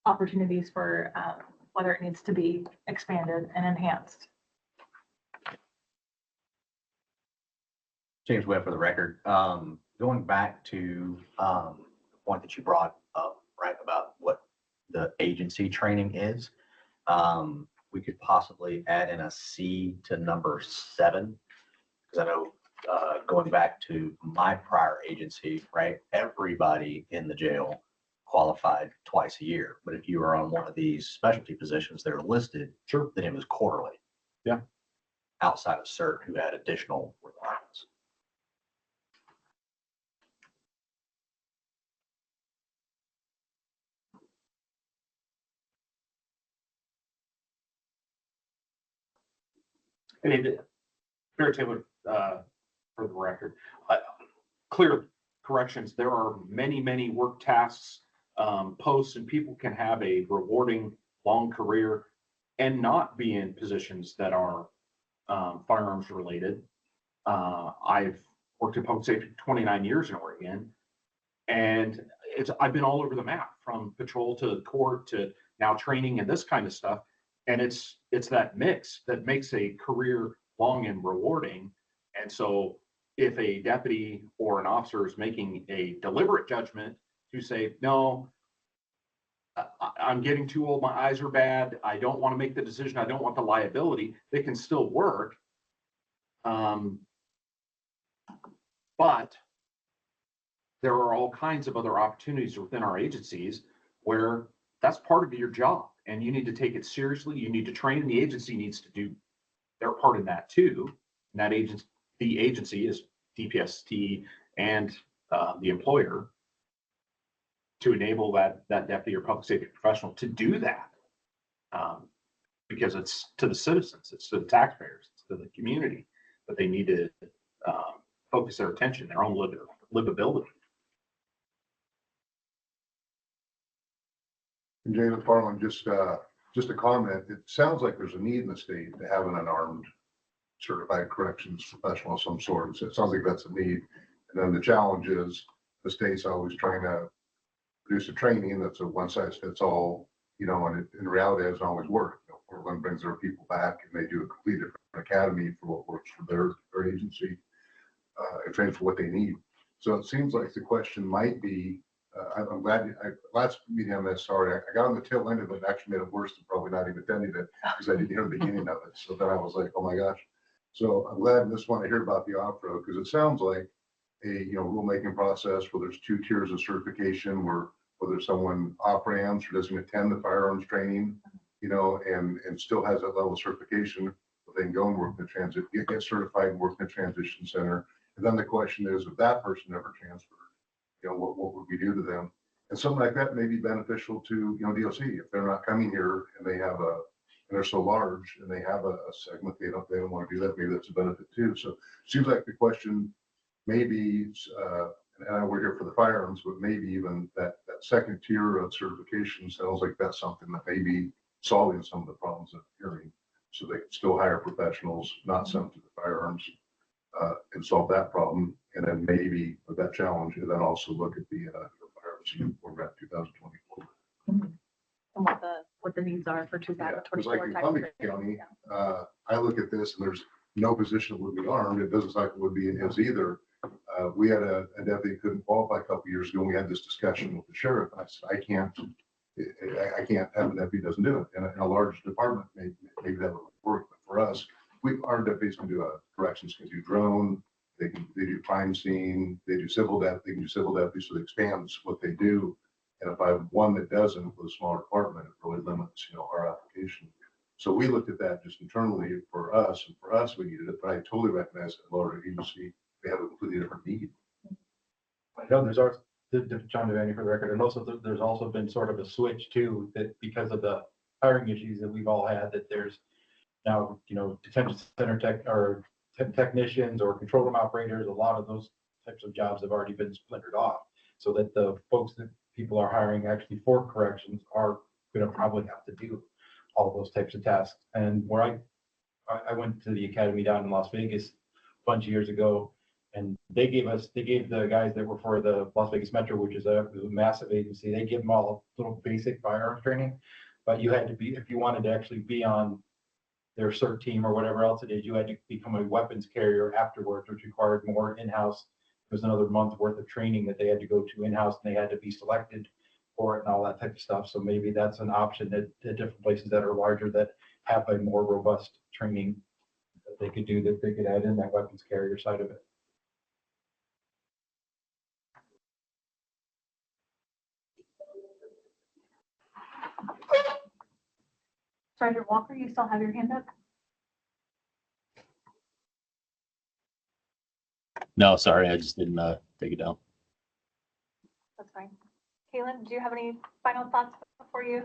opportunities for whether it needs to be expanded and enhanced. James Webb for the record. Going back to the point that you brought up, right, about what the agency training is, we could possibly add in a C to number 7, because I know going back to my prior agency, right, everybody in the jail qualified twice a year. But if you were on one of these specialty positions that are listed, Sure. then it was quarterly. Yeah. Outside of CERT, who had additional requirements. And Fair Taylor, for the record, clear corrections. There are many, many work tasks, posts, and people can have a rewarding long career and not be in positions that are firearms related. I've worked in public safety 29 years in Oregon, and I've been all over the map, from patrol to court to now training and this kind of stuff. And it's that mix that makes a career long and rewarding. And so if a deputy or an officer is making a deliberate judgment to say, no, I'm getting too old, my eyes are bad, I don't want to make the decision, I don't want the liability, they can still work. But there are all kinds of other opportunities within our agencies where that's part of your job and you need to take it seriously. You need to train, and the agency needs to do their part in that too. And that the agency is DPST and the employer to enable that deputy or public safety professional to do that. Because it's to the citizens, it's to the taxpayers, it's to the community, but they need to focus their attention, their own livability. And James Farland, just a comment. It sounds like there's a need in the state to have an unarmed certified corrections professional of some sort. So it sounds like that's a need. And then the challenge is the state's always trying to produce a training that's a one size fits all, and in reality, it doesn't always work. Portland brings their people back and they do a completely different academy for what works for their agency and train for what they need. So it seems like the question might be, I'm glad, last meeting on this, sorry, I got on the tail end of it, actually made it worse than probably not even attending it because I didn't hear the beginning of it. So then I was like, oh my gosh. So I'm glad I just want to hear about the off-road because it sounds like a rulemaking process where there's 2 tiers of certification where whether someone off-ramps or doesn't attend the firearms training, and still has that level of certification, but they can go and work in the transit, get certified and work in the transition center. And then the question is, if that person ever transferred, what would we do to them? And something like that may be beneficial to, DOC if they're not coming here and they have and they're so large and they have a segment, they don't want to do that. Maybe that's a benefit too. So it seems like the question maybe, and I know we're here for the firearms, but maybe even that second tier of certification sounds like that's something that may be solving some of the problems of hearing. So they can still hire professionals, not send to the firearms, and solve that problem. And then maybe with that challenge, and then also look at the firearms uniform Act 2024. And what the needs are for 2024. Like in Columbia County, I look at this and there's no position that would be armed. It doesn't like it would be in his either. We had a deputy who couldn't qualify a couple years ago, and we had this discussion with the sheriff. I said, I can't have a deputy who doesn't do it. In a large department, maybe that would work, but for us, our deputies can do corrections, can do drone, they do crime scene, they can do civil deputies, so it expands what they do. And if I have one that doesn't with a smaller department, it really limits, our application. So we looked at that just internally for us, and for us, we needed it, but I totally recognize that lower agency, they have a completely different need. I know there's our, John Devaney for the record, and also there's also been sort of a switch too, that because of the hiring issues that we've all had, that there's now, detention center technicians or control room operators, a lot of those types of jobs have already been splintered off, so that the folks that people are hiring actually for corrections are going to probably have to do all those types of tasks. And where I went to the academy down in Las Vegas a bunch of years ago, and they gave the guys that were for the Las Vegas Metro, which is a massive agency, they give them all a little basic firearms training, but you had to be, if you wanted to actually be on their CERT team or whatever else it is, you had to become a weapons carrier afterwards, which required more in-house. It was another month worth of training that they had to go to in-house, and they had to be selected for it and all that type of stuff. So maybe that's an option at different places that are larger that have a more robust training that they could do, that they could add in that weapons carrier side of it. Sergeant Walker, you still have your hand up? No, sorry, I just didn't take it down. That's fine. Kaylin, do you have any final thoughts before you?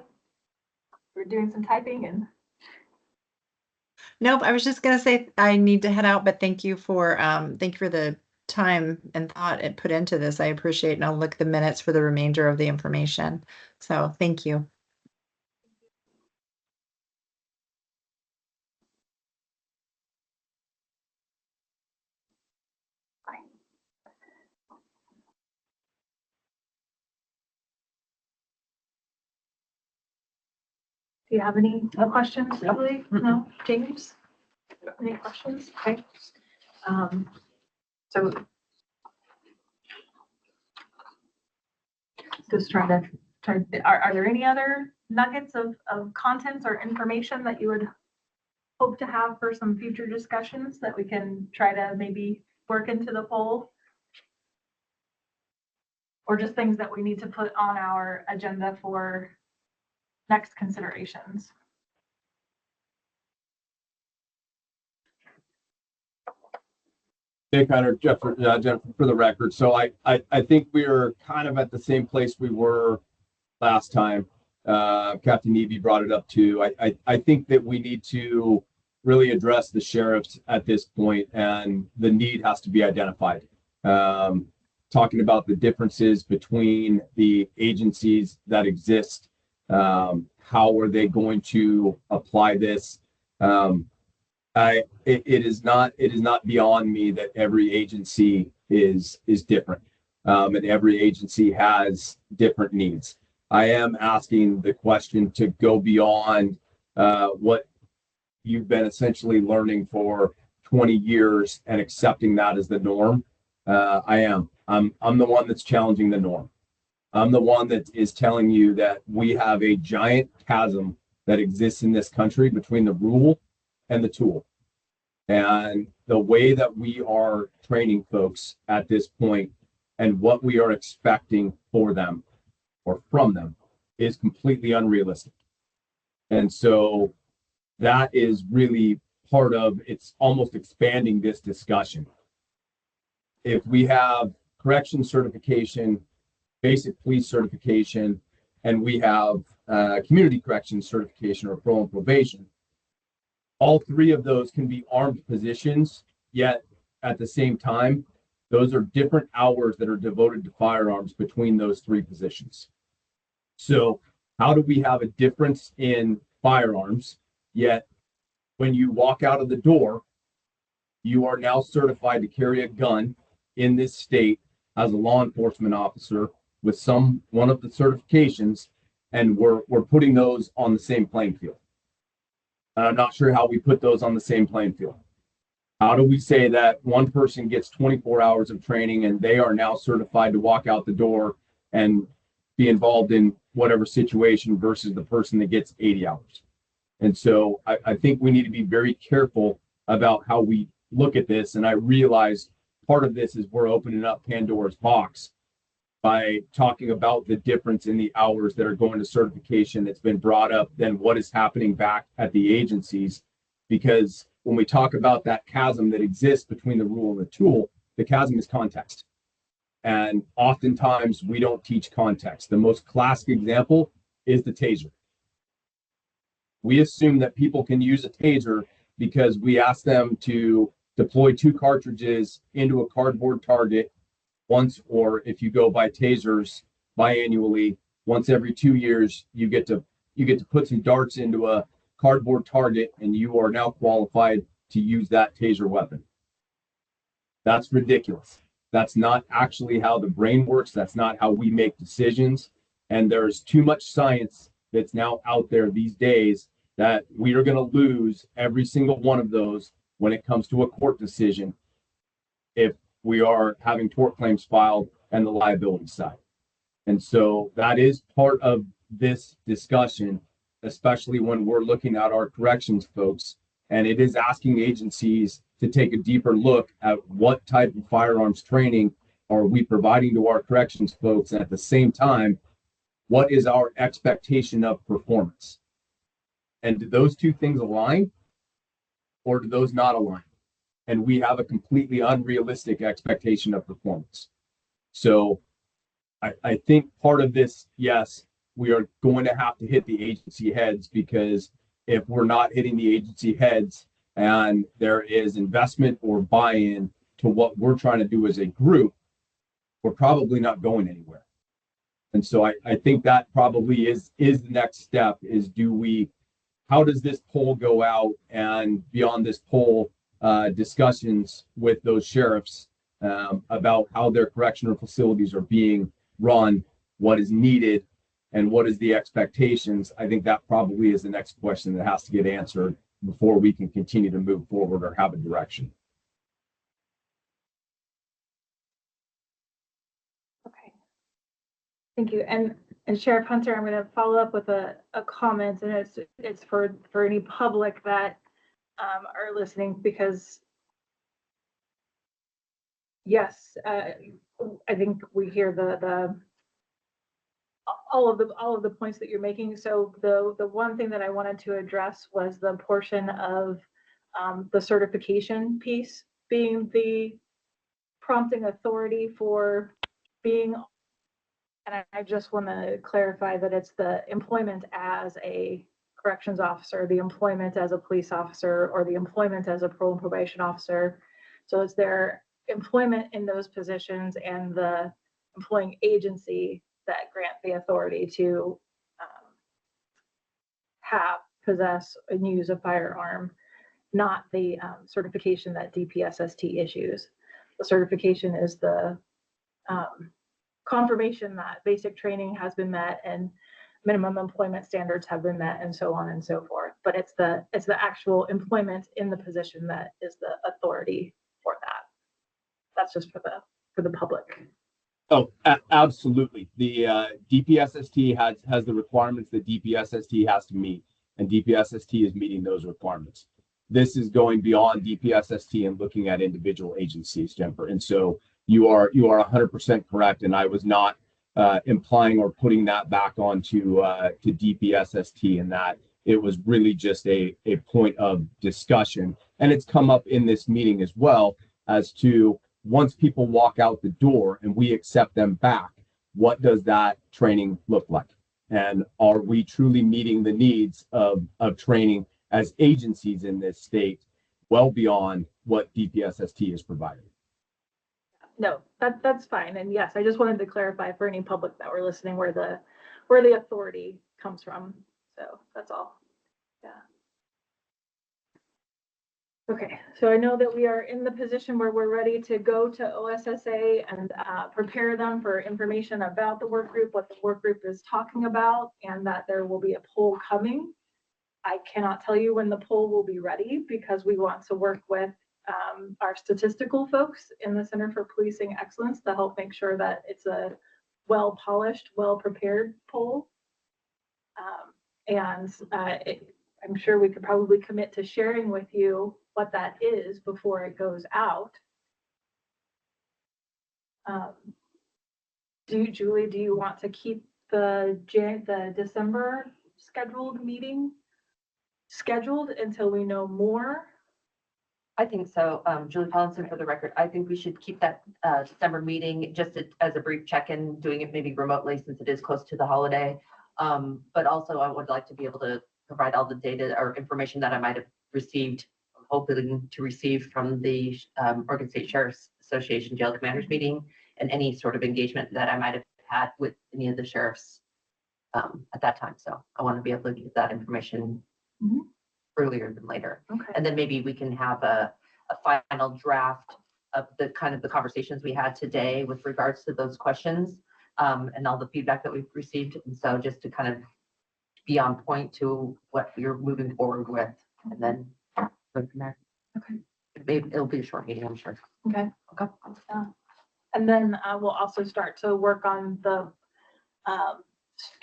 We're doing some typing and. Nope, I was just gonna say I need to head out, but thank you for the time and thought it put into this. I appreciate it, and I'll look at the minutes for the remainder of the information. So thank you. Do you have any questions, Julie? No, James? Any questions? Okay. So just trying to, are there any other nuggets of contents or information that you would hope to have for some future discussions that we can try to maybe work into the poll? Or just things that we need to put on our agenda for next considerations? Hey, Connor, Jennifer, for the record. So I think we are kind of at the same place we were last time. Captain Nevy brought it up too. I think that we need to really address the sheriffs at this point, and the need has to be identified. Talking about the differences between the agencies that exist, how are they going to apply this? It is not beyond me that every agency is different, and every agency has different needs. I am asking the question to go beyond what you've been essentially learning for 20 years and accepting that as the norm. I'm the one that's challenging the norm. I'm the one that is telling you that we have a giant chasm that exists in this country between the rule and the tool. And the way that we are training folks at this point and what we are expecting for them or from them is completely unrealistic. And so that is really part of, it's almost expanding this discussion. If we have correction certification, basic police certification, and we have community corrections certification or parole and probation, all three of those can be armed positions, yet at the same time, those are different hours that are devoted to firearms between those three positions. So how do we have a difference in firearms, yet when you walk out of the door, you are now certified to carry a gun in this state as a law enforcement officer with one of the certifications, and we're putting those on the same playing field. I'm not sure how we put those on the same playing field. How do we say that one person gets 24 hours of training and they are now certified to walk out the door and be involved in whatever situation versus the person that gets 80 hours? And so I think we need to be very careful about how we look at this. And I realize part of this is we're opening up Pandora's box by talking about the difference in the hours that are going to certification that's been brought up than what is happening back at the agencies. Because when we talk about that chasm that exists between the rule and the tool, the chasm is context. And oftentimes we don't teach context. The most classic example is the taser. We assume that people can use a taser because we ask them to deploy 2 cartridges into a cardboard target once, or if you go by tasers biannually, once every 2 years, you get to put some darts into a cardboard target and you are now qualified to use that taser weapon. That's ridiculous. That's not actually how the brain works. That's not how we make decisions. And there's too much science that's now out there these days that we are going to lose every single one of those when it comes to a court decision if we are having tort claims filed and the liability side. And so that is part of this discussion, especially when we're looking at our corrections folks. And it is asking agencies to take a deeper look at what type of firearms training are we providing to our corrections folks. And at the same time, what is our expectation of performance? And do those two things align or do those not align? And we have a completely unrealistic expectation of performance. So I think part of this, yes, we are going to have to hit the agency heads, because if we're not hitting the agency heads and there is investment or buy-in to what we're trying to do as a group, we're probably not going anywhere. And so I think that probably is the next step is how does this poll go out, and beyond this poll, discussions with those sheriffs about how their correctional facilities are being run, what is needed, and what is the expectations. I think that probably is the next question that has to get answered before we can continue to move forward or have a direction. Okay. Thank you. And Sheriff Hunter, I'm going to follow up with a comment, and it's for any public that are listening, because yes, I think we hear all of the points that you're making. So the one thing that I wanted to address was the portion of the certification piece being the prompting authority for being, and I just want to clarify that it's the employment as a corrections officer, the employment as a police officer, or the employment as a parole and probation officer. So it's their employment in those positions and the employing agency that grant the authority to possess, and use a firearm, not the certification that DPSST issues. The certification is the confirmation that basic training has been met and minimum employment standards have been met, and so on and so forth. But it's the actual employment in the position that is the authority for that. That's just for the public. Oh, absolutely. The DPSST has the requirements that DPSST has to meet, and DPSST is meeting those requirements. This is going beyond DPSST and looking at individual agencies, Jennifer. And so you are 100% correct, and I was not implying or putting that back onto to DPSST, and that it was really just a point of discussion. And it's come up in this meeting as well as to, once people walk out the door and we accept them back, what does that training look like? And are we truly meeting the needs of training as agencies in this state well beyond what DPSST is providing? No, that's fine. And yes, I just wanted to clarify for any public that were listening where the authority comes from. So that's all. Yeah. Okay, so I know that we are in the position where we're ready to go to OSSA and prepare them for information about the work group, what the work group is talking about, and that there will be a poll coming. I cannot tell you when the poll will be ready, because we want to work with our statistical folks in the Center for Policing Excellence to help make sure that it's a well-polished, well-prepared poll. I'm sure we could probably commit to sharing with you what that is before it goes out. Julie, do you want to keep the December scheduled meeting scheduled until we know more? I think so. Julie Collinson, for the record, I think we should keep that December meeting just as a brief check-in, doing it maybe remotely since it is close to the holiday. But also I would like to be able to provide all the data or information that I might have received, hoping to receive from the Oregon State Sheriff's Association Jail Commanders meeting, and any sort of engagement that I might have had with any of the sheriffs at that time. So I want to be able to get that information earlier than later. Okay. And then maybe we can have a final draft of the kind of the conversations we had today with regards to those questions and all the feedback that we've received. And so just to kind of be on point to what you're moving forward with, and then go from there. Okay. It'll be a short meeting, I'm sure. Okay. Okay. And then we'll also start to work on the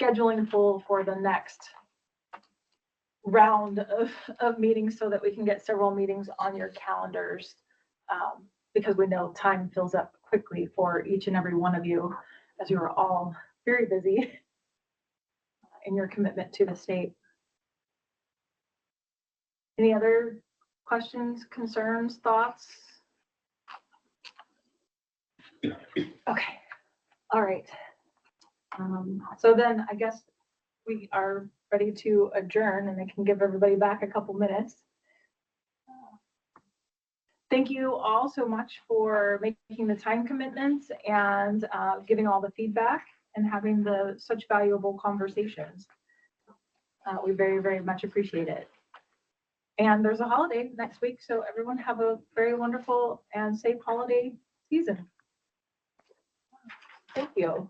scheduling pool for the next round of meetings so that we can get several meetings on your calendars, because we know time fills up quickly for each and every one of you, as you are all very busy in your commitment to the state. Any other questions, concerns, thoughts? Okay, all right. So then I guess we are ready to adjourn, and I can give everybody back a couple minutes. Thank you all so much for making the time commitments and giving all the feedback and having such valuable conversations. We very, very much appreciate it. And there's a holiday next week, so everyone have a very wonderful and safe holiday season. Thank you.